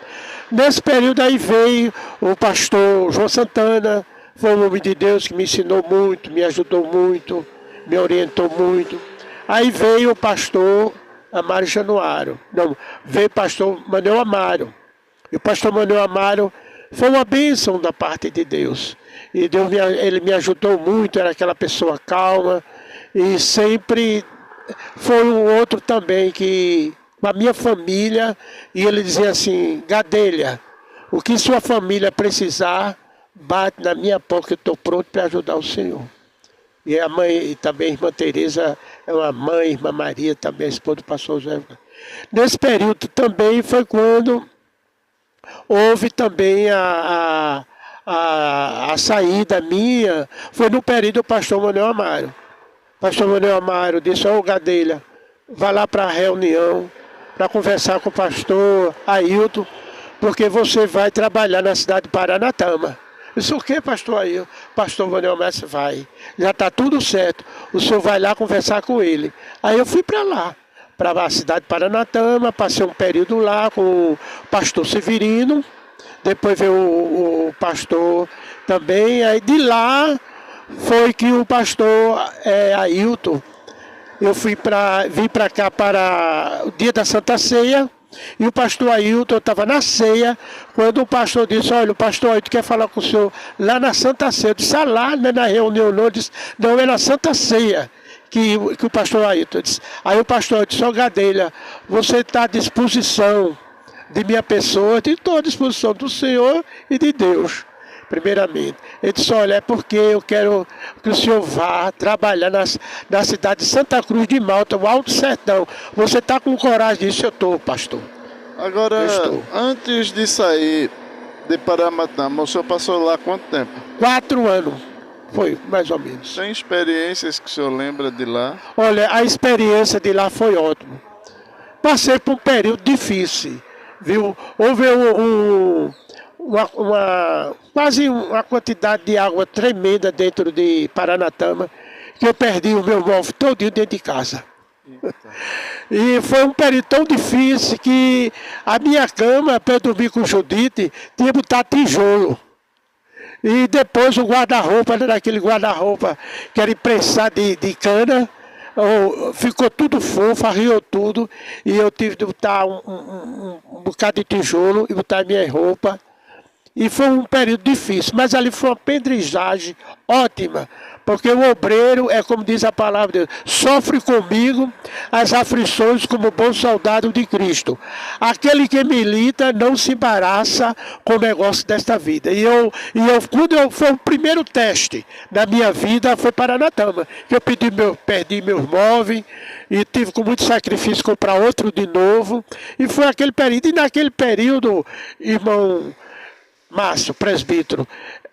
Nesse período aí veio o pastor João Santana, foi um homem de Deus que me ensinou muito, me ajudou muito, me orientou muito. Aí veio o pastor Amário Januário, veio o pastor Manuel Amário. E o pastor Manuel Amário foi uma bênção da parte de Deus. E ele me ajudou muito, era aquela pessoa calma. E sempre foi um outro também que, com a minha família, e ele dizia assim: Gadelha, o que sua família precisar, bate na minha porta que eu estou pronto para ajudar o Senhor. E a mãe, e também a irmã Tereza, é uma mãe, a irmã Maria, também a esposa do pastor José. Nesse período também foi quando houve também a saída minha, foi no período do pastor Manuel Amário. O pastor Manuel Amário disse: Gadelha, vá lá para a reunião, para conversar com o pastor Ailton, porque você vai trabalhar na cidade de Paranatama. Eu disse: o que, pastor Ailton? Pastor Manuel Amário, vai, já está tudo certo, o senhor vai lá conversar com ele. Aí eu fui para lá, para a cidade de Paranatama, passei um período lá com o pastor Severino, depois veio o pastor também, aí de lá foi que o pastor Ailton, eu vim para cá para o dia da Santa Ceia, e o pastor Ailton, eu estava na ceia, quando o pastor disse: olha, o pastor Ailton quer falar com o senhor lá na Santa Ceia. Eu disse: lá, não é na reunião não, eu disse: não, é na Santa Ceia. Que o pastor Ailton disse. Aí o pastor disse: Gadelha, você está à disposição de minha pessoa? Eu estou à disposição do Senhor e de Deus, primeiramente. Ele disse: olha, é porque eu quero que o senhor vá trabalhar na cidade de Santa Cruz de Malta, o Alto Sertão. Você está com coragem disso? Eu estou, pastor. Agora, antes de sair de Paranatama, o senhor passou lá quanto tempo? 4 anos. Foi, mais ou menos. Tem experiências que o senhor lembra de lá? Olha, a experiência de lá foi ótima. Passei por um período difícil, viu? Houve quase uma quantidade de água tremenda dentro de Paranatama, que eu perdi o meu móvel todinho dentro de casa. E foi um período tão difícil que a minha cama, para eu dormir com Judite, tinha que botar tijolo. E depois o guarda-roupa, era aquele guarda-roupa que era imprensado de cana, ficou tudo fofo, arriou tudo, e eu tive de botar um bocado de tijolo e botar minha roupa. E foi um período difícil, mas ali foi uma aprendizagem ótima. Porque o obreiro, é como diz a palavra de Deus, sofre comigo as aflições como bom soldado de Cristo. Aquele que milita não se embaraça com o negócio desta vida. Foi o primeiro teste da minha vida, foi Paranatama. Que eu perdi meus móveis e tive com muito sacrifício comprar outro de novo. E foi aquele período. E naquele período, irmão Márcio, presbítero,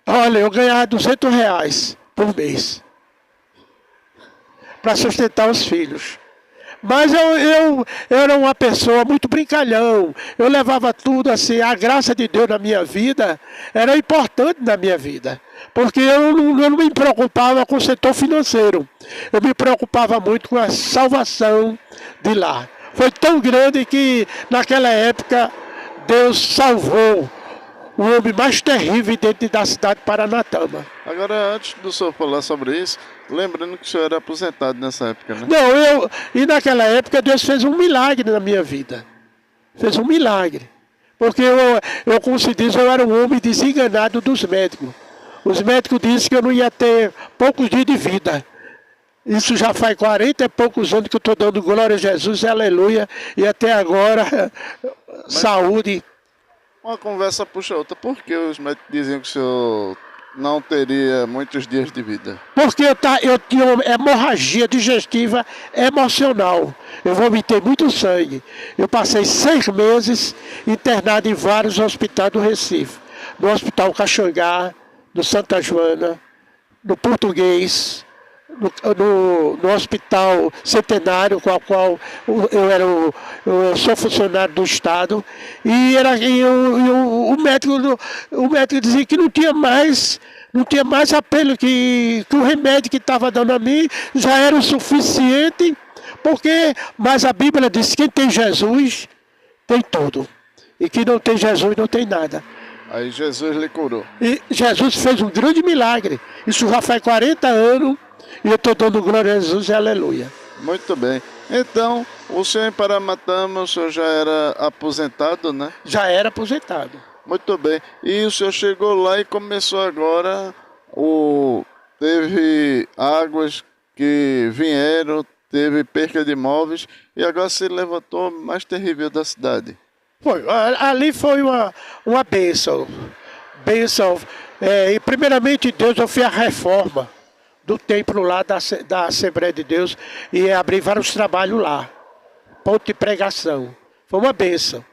olha, eu ganhava R$200 por mês para sustentar os filhos. Mas eu era uma pessoa muito brincalhão, eu levava tudo assim, a graça de Deus na minha vida era importante na minha vida, porque eu não me preocupava com o setor financeiro, eu me preocupava muito com a salvação de lá. Foi tão grande que naquela época Deus salvou o homem mais terrível dentro da cidade de Paranatama. Agora, antes do senhor falar sobre isso, lembrando que o senhor era aposentado nessa época, né? Não, e naquela época Deus fez um milagre na minha vida. Fez um milagre. Porque como se diz, eu era um homem desenganado dos médicos. Os médicos disseram que eu não ia ter poucos dias de vida. Isso já faz 40 e poucos anos que eu estou dando glória a Jesus, aleluia. E até agora, saúde. Uma conversa puxa outra. Por que os médicos diziam que o senhor não teria muitos dias de vida? Porque eu tinha uma hemorragia digestiva emocional. Eu vomitei muito sangue. Eu passei 6 meses internado em vários hospitais do Recife. No Hospital Caxangá, no Santa Joana, no Português, no Hospital Centenário, com a qual eu sou funcionário do Estado, o médico dizia que não tinha mais apelo, que o remédio que estava dando a mim já era o suficiente, mas a Bíblia diz que quem tem Jesus tem tudo, e que não tem Jesus não tem nada. Aí Jesus lhe curou. E Jesus fez um grande milagre. Isso já faz 40 anos. E eu estou dando glória a Jesus e aleluia. Muito bem. Então, o senhor em Paranatama, o senhor já era aposentado, né? Já era aposentado. Muito bem. E o senhor chegou lá e começou agora, teve águas que vieram, teve perca de imóveis, e agora se levantou o mais terrível da cidade. Foi. Ali foi uma bênção. E primeiramente Deus, eu fiz a reforma do templo lá da Assembleia de Deus e abri vários trabalhos lá. Ponto de pregação. Foi uma bênção.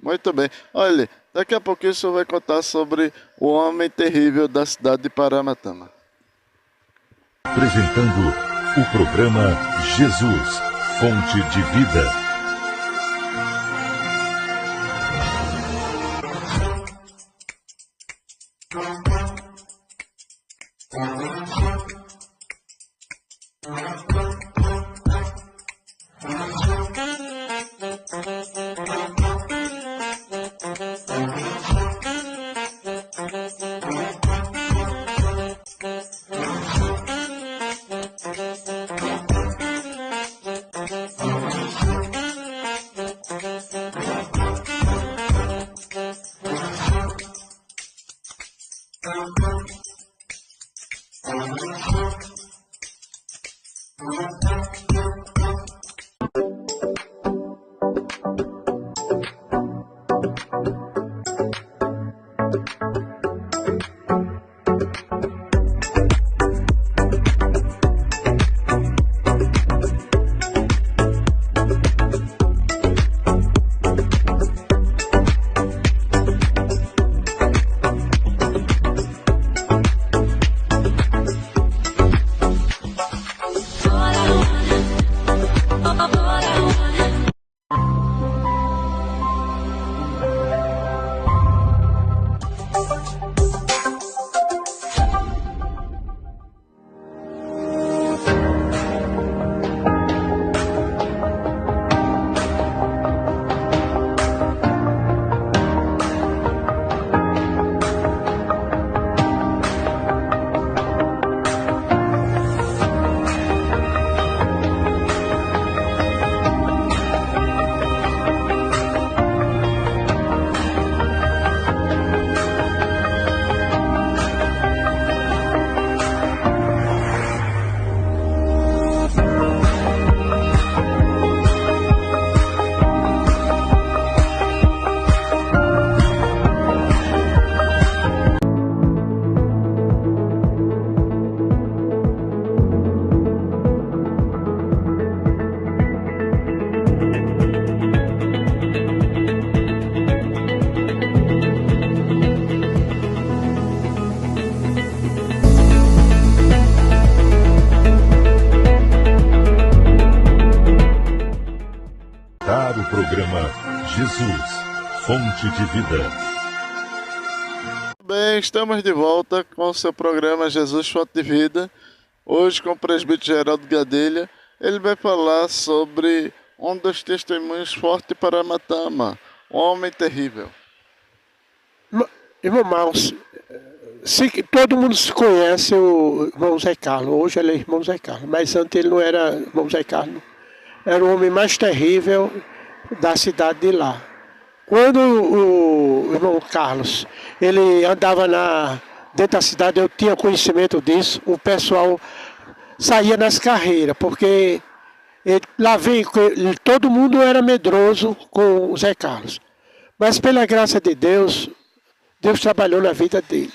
Muito bem. Olha, daqui a pouquinho o senhor vai contar sobre o homem terrível da cidade de Paranatama. Apresentando o programa Jesus, Fonte de Vida. Jesus, fonte de vida. Bem, estamos de volta com o seu programa Jesus, fonte de vida. Hoje com o presbítero Geraldo Gadelha. Ele vai falar sobre um dos testemunhos fortes para Matama, um homem terrível. Irmãos, todo mundo se conhece o irmão Zé Carlos. Hoje ele é irmão Zé Carlos, mas antes ele não era irmão Zé Carlos. Era o homem mais terrível da cidade de lá. Quando o irmão Carlos, ele andava dentro da cidade, eu tinha conhecimento disso, o pessoal saía nas carreiras, porque todo mundo era medroso com o Zé Carlos. Mas pela graça de Deus, Deus trabalhou na vida dele.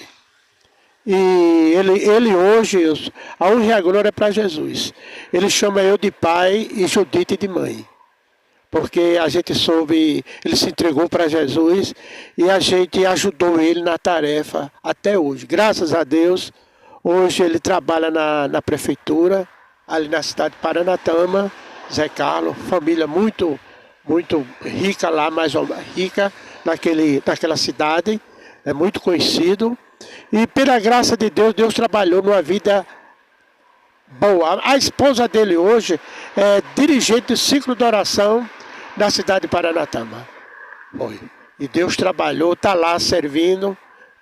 E ele hoje, a honra e a glória é para Jesus. Ele chama eu de pai e Judite de mãe. Porque a gente soube, ele se entregou para Jesus e a gente ajudou ele na tarefa até hoje. Graças a Deus, hoje ele trabalha na prefeitura, ali na cidade de Paranatama, Zé Carlos, família muito, muito rica lá, mais rica naquela cidade, é muito conhecido. E pela graça de Deus, Deus trabalhou numa vida boa. A esposa dele hoje é dirigente do ciclo de oração da cidade de Paranatama. Foi. E Deus trabalhou, está lá servindo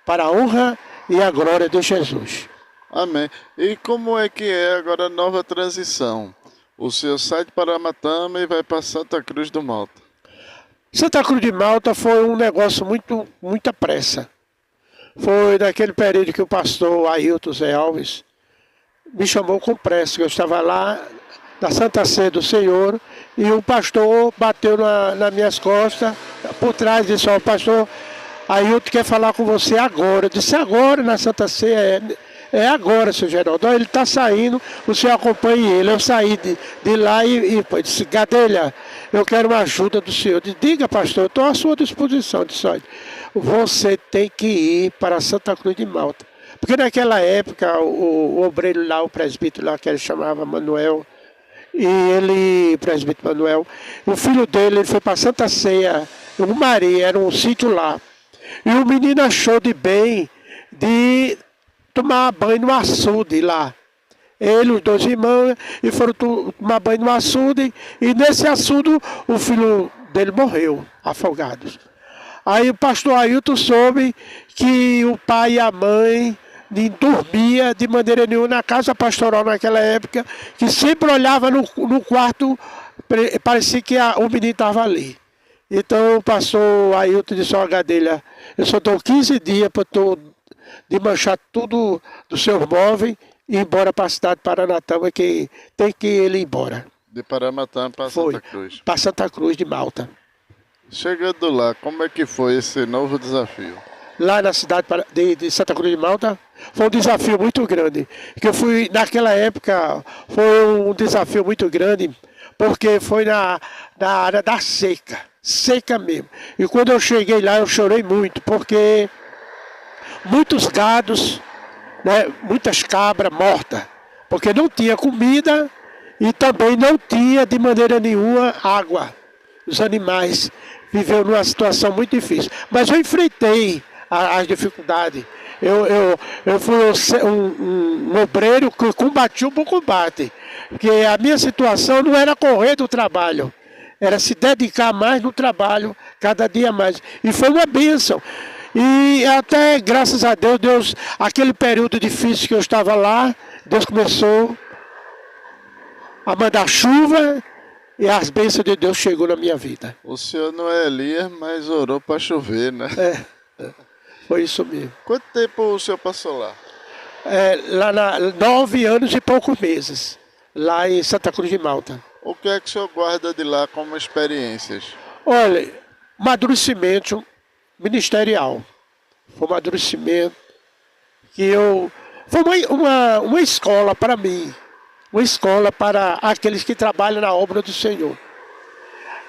para a honra e a glória de Jesus. Amém. E como é que é agora a nova transição? O senhor sai de Paranatama e vai para Santa Cruz do Malta. Santa Cruz de Malta foi um negócio muita pressa. Foi naquele período que o pastor Ailton Zé Alves me chamou com pressa. Eu estava lá na Santa Ceia do Senhor e o pastor bateu nas minhas costas, por trás, disse: ó, pastor Ailton quer falar com você agora. Eu disse: agora na Santa Ceia? É agora, seu Geraldo. Ele está saindo, o senhor acompanhe ele. Eu saí de lá e disse: Gadelha, eu quero uma ajuda do senhor. Eu disse: diga, pastor, eu estou à sua disposição. Eu disse: olha, você tem que ir para Santa Cruz de Malta. Porque naquela época, o obreiro lá, o presbítero lá, que ele chamava Manuel, o presbítero Manuel, o filho dele, ele foi para Santa Ceia, o Maria, era um sítio lá. E o menino achou de bem de tomar banho no açude lá. Ele, os dois irmãos, e foram tomar banho no açude, e nesse açude o filho dele morreu, afogado. Aí o pastor Ailton soube que o pai e a mãe nem dormia de maneira nenhuma na casa pastoral naquela época, que sempre olhava no quarto, parecia que o menino estava ali. Então o pastor Ailton disse: ó, Gadelha, eu só dou 15 dias para tu desmanchar tudo dos seus móveis e ir embora para a cidade de Paranatama, que tem que ele ir embora. De Paranatama para Santa Cruz. Para Santa Cruz de Malta. Chegando lá, como é que foi esse novo desafio? Lá na cidade de Santa Cruz de Malta, foi um desafio muito grande. Que eu fui, naquela época, foi um desafio muito grande, porque foi na área da seca mesmo. E quando eu cheguei lá, eu chorei muito, porque muitos gados, né, muitas cabras mortas, porque não tinha comida e também não tinha de maneira nenhuma água. Os animais viveram numa situação muito difícil. Mas eu enfrentei as dificuldades. Eu fui um obreiro que combatiu por combate. Porque a minha situação não era correr do trabalho, era se dedicar mais no trabalho, cada dia mais. E foi uma bênção. E até, graças a Deus, aquele período difícil que eu estava lá, Deus começou a mandar chuva e as bênçãos de Deus chegou na minha vida. O senhor não é Elias, mas orou para chover, né? Foi isso mesmo. Quanto tempo o senhor passou lá? Lá 9 anos e poucos meses, lá em Santa Cruz de Malta. O que é que o senhor guarda de lá como experiências? Olha, amadurecimento ministerial. Foi um amadurecimento que foi uma escola para mim. Uma escola para aqueles que trabalham na obra do Senhor.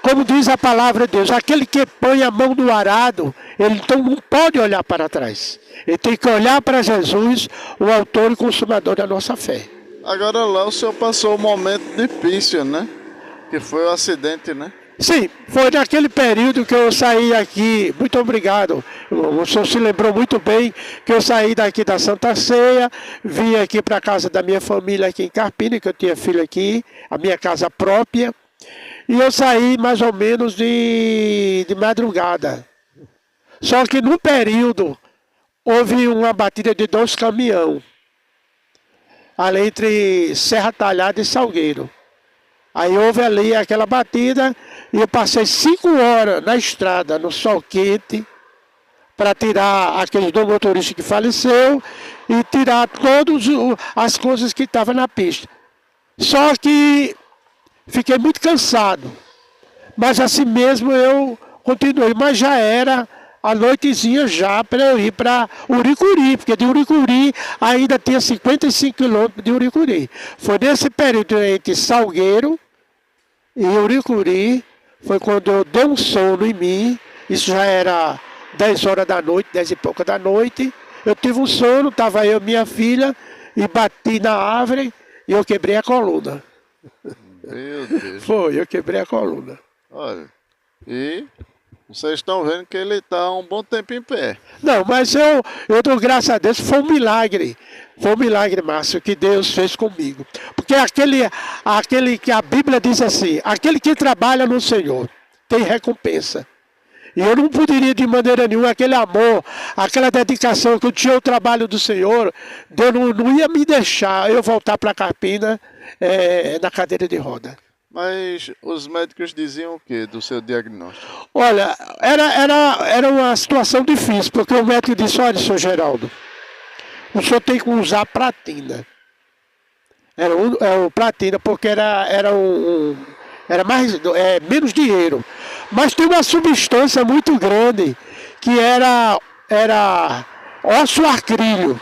Como diz a palavra de Deus, aquele que põe a mão no arado, ele então não pode olhar para trás. Ele tem que olhar para Jesus, o autor e consumador da nossa fé. Agora lá o senhor passou um momento difícil, né? Que foi o acidente, né? Sim, foi naquele período que eu saí aqui, muito obrigado, o senhor se lembrou muito bem que eu saí daqui da Santa Ceia, vim aqui para a casa da minha família aqui em Carpina, que eu tinha filho aqui, a minha casa própria, e eu saí mais ou menos de madrugada. Só que no período houve uma batida de 2 caminhões, ali entre Serra Talhada e Salgueiro. Aí houve ali aquela batida e eu passei 5 horas na estrada, no sol quente, para tirar aqueles 2 motoristas que faleceu e tirar todas as coisas que estavam na pista. Só que fiquei muito cansado, mas assim mesmo eu continuei, mas já era a noitezinha já para eu ir para Uricuri, porque de Uricuri ainda tinha 55 quilômetros de Uricuri. Foi nesse período entre Salgueiro e Uricuri, foi quando eu dei um sono em mim, isso já era 10 horas da noite, 10 e pouca da noite, eu tive um sono, estava eu e minha filha, e bati na árvore e eu quebrei a coluna. Meu Deus. Foi, eu quebrei a coluna. Olha, e vocês estão vendo que ele está um bom tempo em pé. Não, mas eu dou graças a Deus, foi um milagre, Márcio, que Deus fez comigo. Porque aquele que a Bíblia diz assim, aquele que trabalha no Senhor tem recompensa. E eu não poderia de maneira nenhuma, aquele amor, aquela dedicação que eu tinha ao trabalho do Senhor, Deus não ia me deixar eu voltar para Carpina na cadeira de roda. Mas os médicos diziam o que do seu diagnóstico? Olha, era uma situação difícil, porque o médico disse, olha, senhor Geraldo, o senhor tem que usar platina. Era o platina, porque era menos dinheiro. Mas tem uma substância muito grande, que era ósseo arcríleo.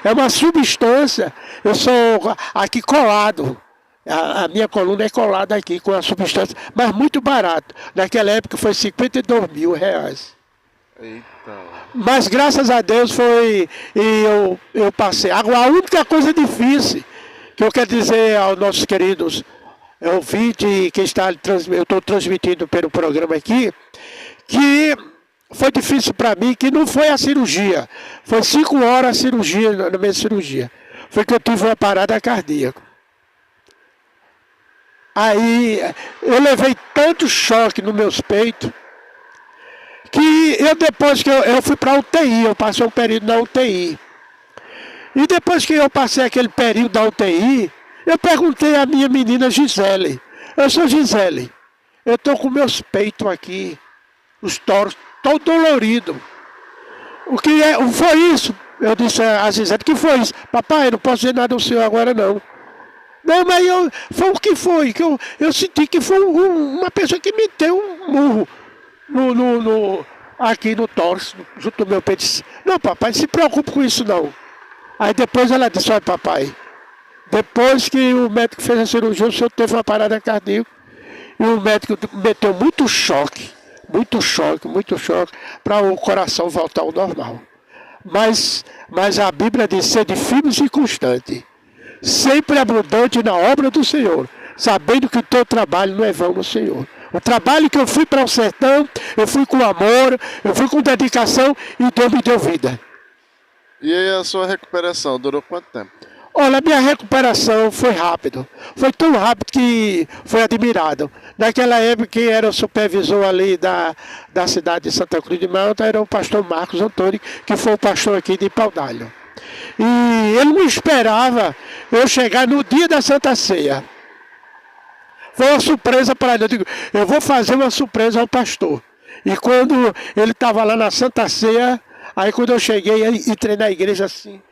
É uma substância, eu sou aqui colado. A minha coluna é colada aqui com a substância, mas muito barato. Naquela época foi R$52 mil. Eita. Mas graças a Deus foi, e eu passei. Agora, a única coisa difícil que eu quero dizer aos nossos queridos ouvintes, que eu estou transmitindo pelo programa aqui, que foi difícil para mim, que não foi a cirurgia. Foi 5 horas a cirurgia, na minha cirurgia. Foi que eu tive uma parada cardíaca. Aí eu levei tanto choque nos meus peitos, que depois que eu fui para a UTI, eu passei um período na UTI. E depois que eu passei aquele período da UTI, eu perguntei à minha menina Gisele, eu sou Gisele, eu estou com meus peitos aqui, os toros, todo dolorido. O que foi isso? Eu disse a Gisele, o que foi isso? Papai, eu não posso dizer nada ao senhor agora não. Não, mas foi o que foi? Que eu senti que foi uma pessoa que me deu um murro aqui no tórax, junto ao meu peito. Não, papai, não se preocupe com isso não. Aí depois ela disse, olha papai, depois que o médico fez a cirurgia, o senhor teve uma parada cardíaca. E o médico meteu muito choque, para o coração voltar ao normal. Mas a Bíblia diz, sede firmes e constante, sempre abundante na obra do Senhor, sabendo que o teu trabalho não é vão no Senhor. O trabalho que eu fui para o sertão, eu fui com amor, eu fui com dedicação e Deus me deu vida. E aí a sua recuperação durou quanto tempo? Olha, a minha recuperação foi rápido. Foi tão rápido que foi admirado. Naquela época, quem era o supervisor ali da cidade de Santa Cruz de Malta era o pastor Marcos Antônio, que foi o pastor aqui de Paudalho. E ele não esperava eu chegar no dia da Santa Ceia. Foi uma surpresa para ele. Eu digo, eu vou fazer uma surpresa ao pastor. E quando ele estava lá na Santa Ceia, aí quando eu cheguei, entrei na igreja assim,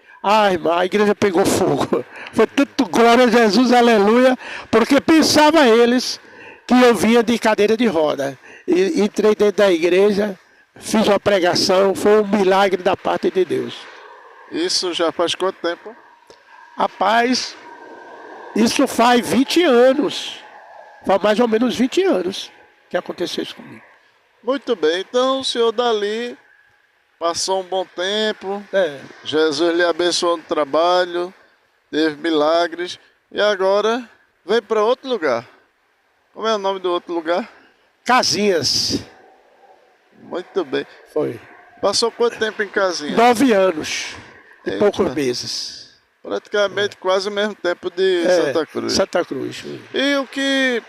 irmã, a igreja pegou fogo. Foi tanto glória a Jesus, aleluia, porque pensava eles que eu vinha de cadeira de roda. E entrei dentro da igreja, fiz uma pregação, foi um milagre da parte de Deus. Isso já faz quanto tempo? Rapaz, isso faz 20 anos. Faz mais ou menos 20 anos que aconteceu isso comigo. Muito bem, então o senhor dali passou um bom tempo. Jesus lhe abençoou no trabalho, teve milagres e agora vem para outro lugar. Como é o nome do outro lugar? Casinhas. Muito bem. Foi. Passou quanto tempo em Casinhas? 9 anos e poucos meses. Praticamente quase o mesmo tempo de Santa Cruz. Santa Cruz. E o que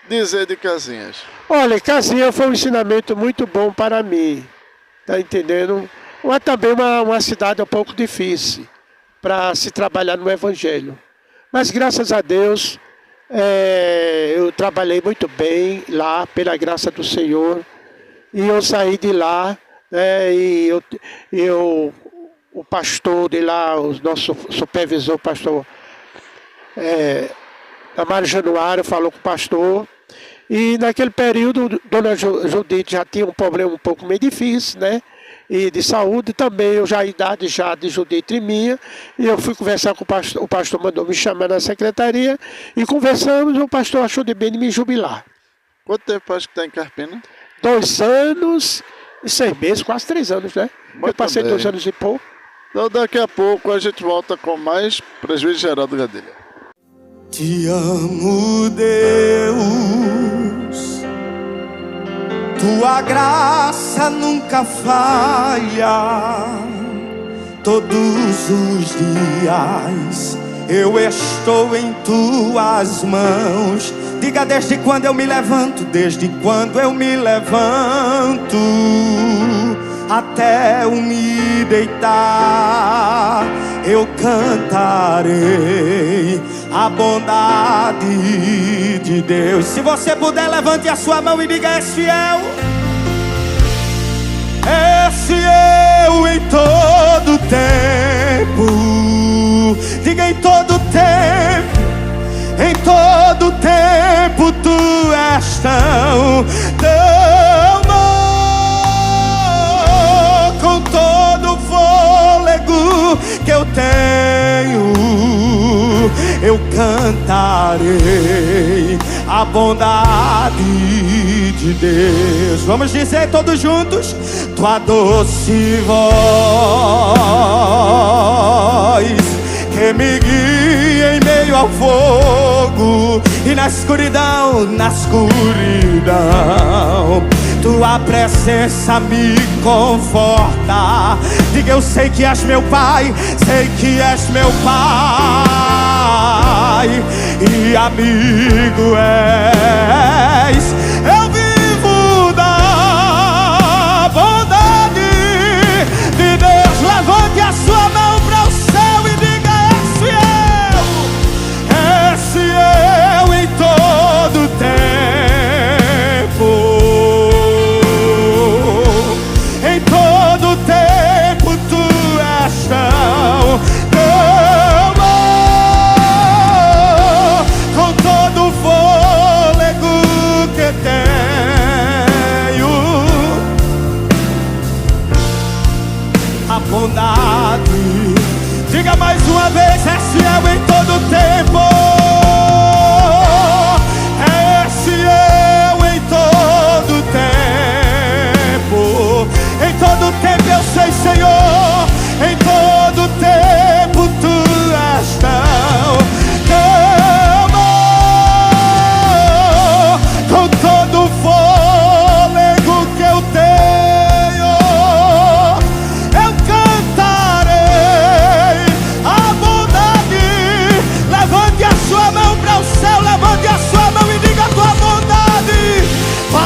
dizer de Casinhas? Olha, Casinhas foi um ensinamento muito bom para mim. Tá entendendo? Mas também uma cidade um pouco difícil para se trabalhar no Evangelho. Mas graças a Deus, eu trabalhei muito bem lá, pela graça do Senhor. E eu saí de lá, e o pastor de lá, o nosso supervisor, o pastor Amaro Januário, falou com o pastor. E naquele período, Dona Judite já tinha um problema um pouco meio difícil, né? E de saúde também, eu já a idade já de Judite minha, e eu fui conversar com o pastor mandou me chamar na secretaria, e conversamos, o pastor achou de bem de me jubilar. Quanto tempo faz que está em Carpina? 2 anos e 6 meses, quase 3 anos, né? Eu passei 2 anos e pouco. Então daqui a pouco a gente volta com mais Presbítero Geraldo Gadelha. Te amo, Deus, tua graça nunca falha. Todos os dias eu estou em tuas mãos. Diga: desde quando eu me levanto, desde quando eu me levanto até eu me deitar, eu cantarei a bondade de Deus. Se você puder, levante a sua mão e diga: és fiel. És fiel em todo tempo. Diga: em todo tempo. Em todo tempo tu és tão bom. Com todo o fôlego que eu tenho, eu cantarei a bondade de Deus. Vamos dizer todos juntos: tua doce voz que me guia em meio ao fogo e na escuridão, tua presença me conforta. Diga: eu sei que és meu Pai, sei que és meu Pai e amigo és. Eu vivo da bondade de Deus. Levante a sua mão para o céu e diga: és fiel em todo tempo. Em todo tempo tu és tão bom. Com todo o fôlego que tenho, a bondade. Diga mais uma vez: és fiel em todo tempo. És fiel em todo tempo. Em todo tempo eu sei, Senhor. Em todo tempo tu és tão bom. Com todo o fôlego que eu tenho, eu cantarei a bondade. Levante a sua mão para o céu, levante a sua mão e diga: tua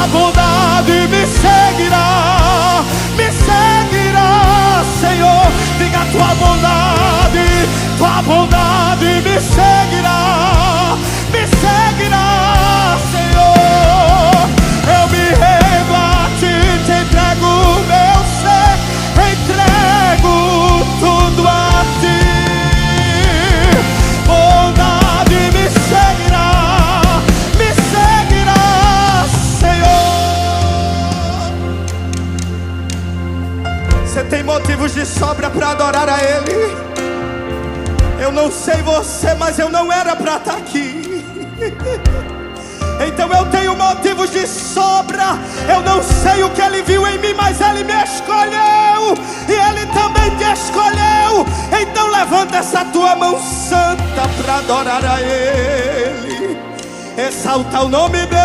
bondade me seguirá, Senhor. Diga: tua bondade me seguirá, Senhor. Eu me rendo a ti, te entrego o meu ser, entrego tudo a ti. Bondade me seguirá, Senhor. Você tem motivos de sobra para adorar a Ele. Eu não sei você, mas eu não era para estar aqui. Então eu tenho motivos de sobra. Eu não sei o que Ele viu em mim, mas Ele me escolheu. E Ele também te escolheu. Então levanta essa tua mão santa para adorar a Ele. Exalta o nome dEle.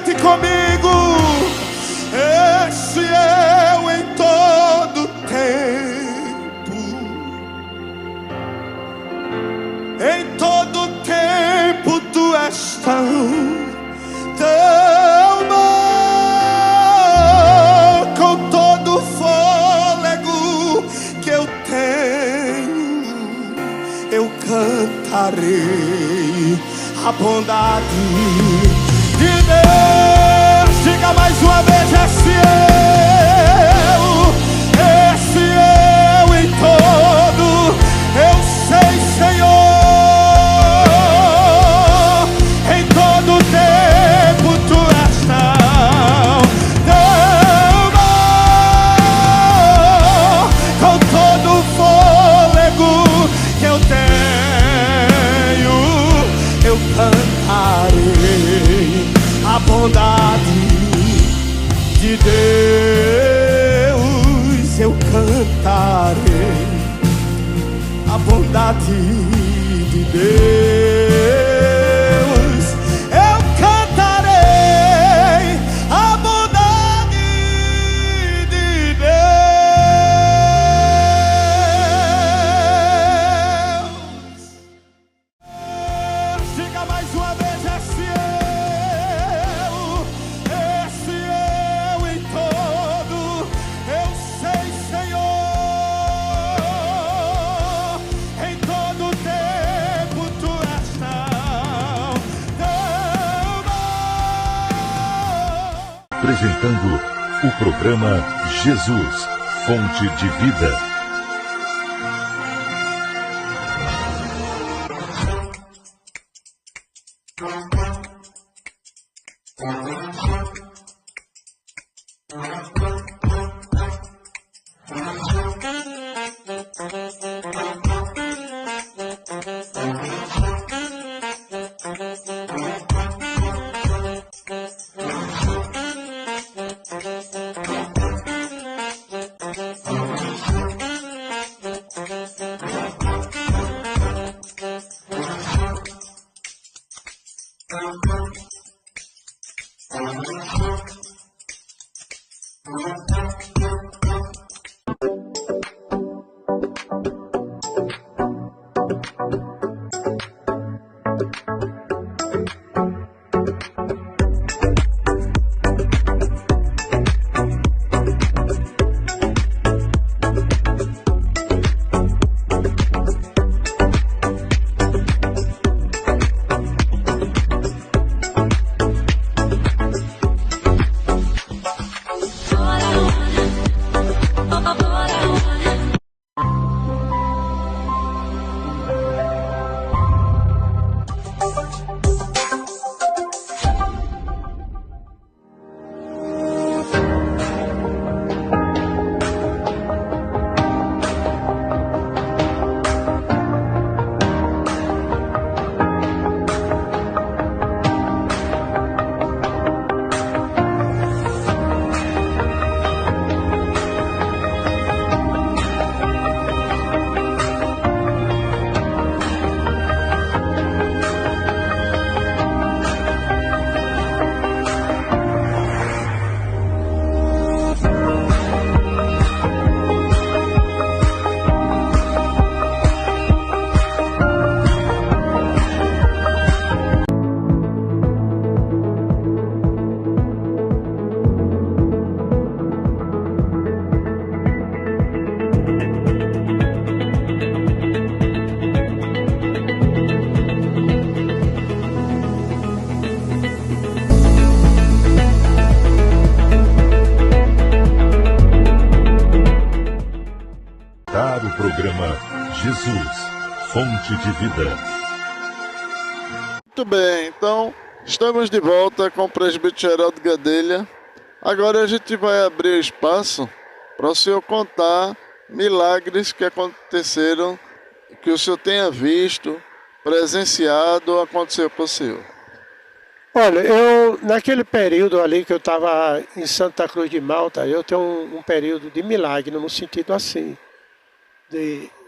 Cante comigo. Esse eu em todo tempo, em todo tempo tu és tão bom, com todo o fôlego que eu tenho, eu cantarei a bondade de Deus. Diga mais uma vez, esse eu em todo, eu sei, Senhor, em todo tempo tu és tão bom, com todo o fôlego que eu tenho, eu cantarei a bondade de Deus, eu cantarei a bondade de Deus, eu cantarei a bondade de Deus. Diga mais uma vez, esse eu em todo, eu sei, Senhor, em todo tempo tu és tão bom. Apresentando o programa Jesus, Fonte de Vida. O programa Jesus, Fonte de Vida. Muito bem, então estamos de volta com o presbítero Geraldo Gadelha. Agora a gente vai abrir espaço para o senhor contar milagres que aconteceram, que o senhor tenha visto, presenciado ou aconteceu com o senhor. Olha, eu naquele período ali que eu estava em Santa Cruz de Malta, eu tenho um período de milagre, no sentido assim.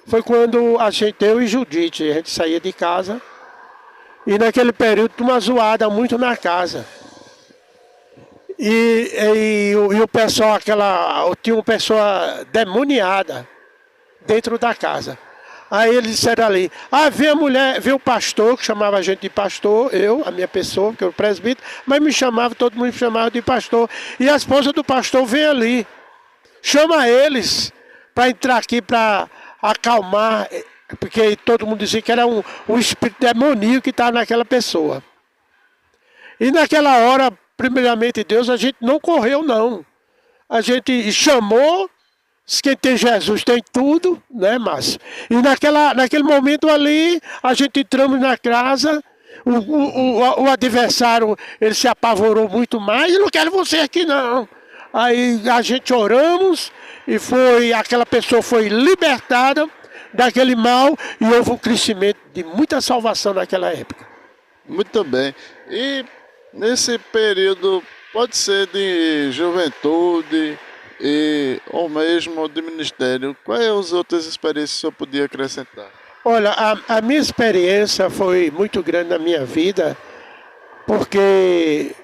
Foi quando eu e Judite, a gente saía de casa e naquele período tinha uma zoada muito na casa. E o pessoal, tinha uma pessoa demoniada dentro da casa. Aí eles disseram ali, veio a mulher, veio o pastor, que chamava a gente de pastor, a minha pessoa, que era o presbítero, mas todo mundo me chamava de pastor. E a esposa do pastor veio ali, chama eles para entrar aqui para acalmar, porque todo mundo dizia que era um espírito demoníaco que estava naquela pessoa. E naquela hora, primeiramente Deus, a gente não correu não. A gente chamou. Quem tem Jesus tem tudo, né, Márcio? E naquele momento ali, a gente entramos na casa, o adversário, ele se apavorou muito mais, eu não quero você aqui não. Aí a gente oramos e aquela pessoa foi libertada daquele mal e houve um crescimento de muita salvação naquela época. Muito bem. E nesse período, pode ser de juventude, ou mesmo de ministério, quais as outras experiências o senhor podia acrescentar? Olha, a minha experiência foi muito grande na minha vida, porque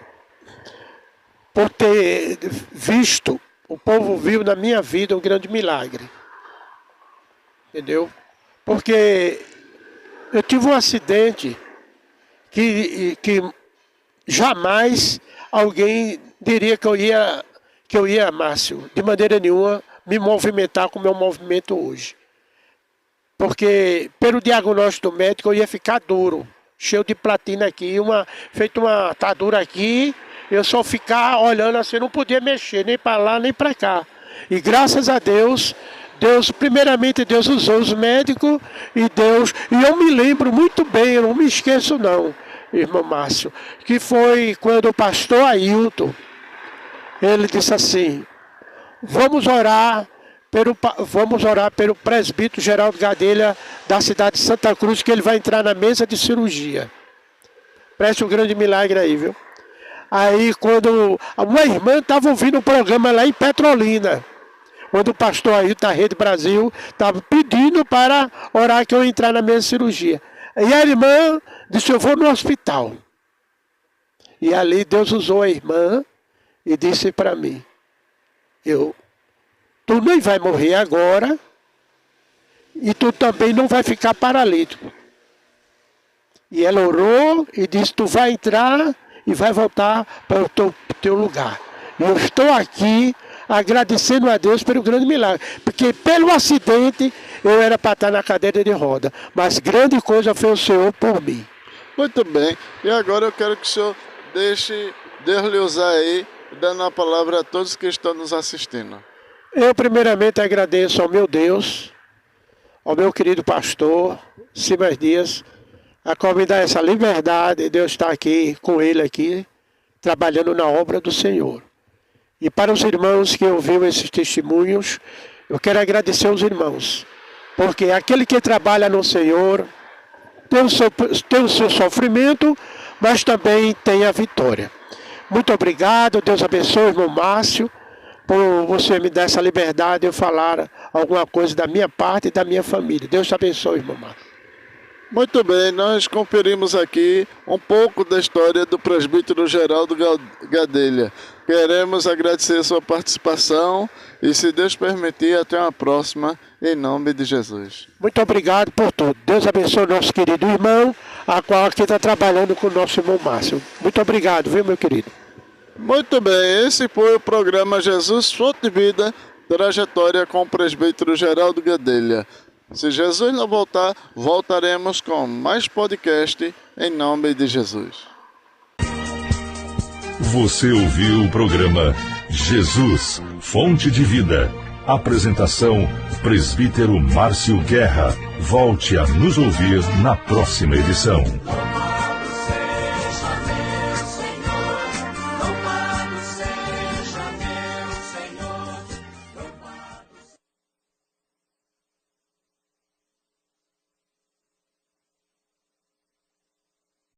por ter visto, o povo viu na minha vida um grande milagre. Entendeu? Porque eu tive um acidente que jamais alguém diria que eu ia, Márcio, de maneira nenhuma, me movimentar como eu movimento hoje. Porque, pelo diagnóstico do médico, eu ia ficar duro, cheio de platina aqui, feito uma atadura aqui, eu só ficar olhando assim, não podia mexer, nem para lá, nem para cá. E graças a Deus, primeiramente Deus usou os médicos, e eu me lembro muito bem, eu não me esqueço não, irmão Márcio, que foi quando o pastor Ailton, ele disse assim, vamos orar pelo presbítero Geraldo Gadelha da cidade de Santa Cruz, que ele vai entrar na mesa de cirurgia. Preste um grande milagre aí, viu? Aí quando uma irmã estava ouvindo um programa lá em Petrolina, quando o pastor Ailton da Rede Brasil estava pedindo para orar que eu entrar na mesa de cirurgia. E a irmã disse, eu vou no hospital. E ali Deus usou a irmã e disse para mim, tu nem vai morrer agora e tu também não vai ficar paralítico. E ela orou e disse, tu vai entrar e vai voltar para o teu lugar. E eu estou aqui agradecendo a Deus pelo grande milagre, porque pelo acidente eu era para estar na cadeira de roda, mas grande coisa foi o Senhor por mim. Muito bem, e agora eu quero que o senhor deixe Deus lhe usar aí, dando a palavra a todos que estão nos assistindo. Eu primeiramente agradeço ao meu Deus, ao meu querido pastor Simas Dias, a qual me dá essa liberdade de eu estar aqui com ele aqui, trabalhando na obra do Senhor. E para os irmãos que ouviram esses testemunhos, eu quero agradecer aos irmãos, porque aquele que trabalha no Senhor tem o seu sofrimento, mas também tem a vitória. Muito obrigado, Deus abençoe, irmão Márcio, por você me dar essa liberdade de eu falar alguma coisa da minha parte e da minha família. Deus te abençoe, irmão Márcio. Muito bem, nós conferimos aqui um pouco da história do presbítero Geraldo Gadelha. Queremos agradecer a sua participação e, se Deus permitir, até uma próxima, em nome de Jesus. Muito obrigado por tudo. Deus abençoe o nosso querido irmão, a qual aqui está trabalhando com o nosso irmão Márcio. Muito obrigado, viu, meu querido? Muito bem, esse foi o programa Jesus Fonte de Vida, trajetória com o presbítero Geraldo Gadelha. Se Jesus não voltar, voltaremos com mais podcast em nome de Jesus. Você ouviu o programa Jesus, Fonte de Vida. Apresentação, presbítero Márcio Guerra. Volte a nos ouvir na próxima edição.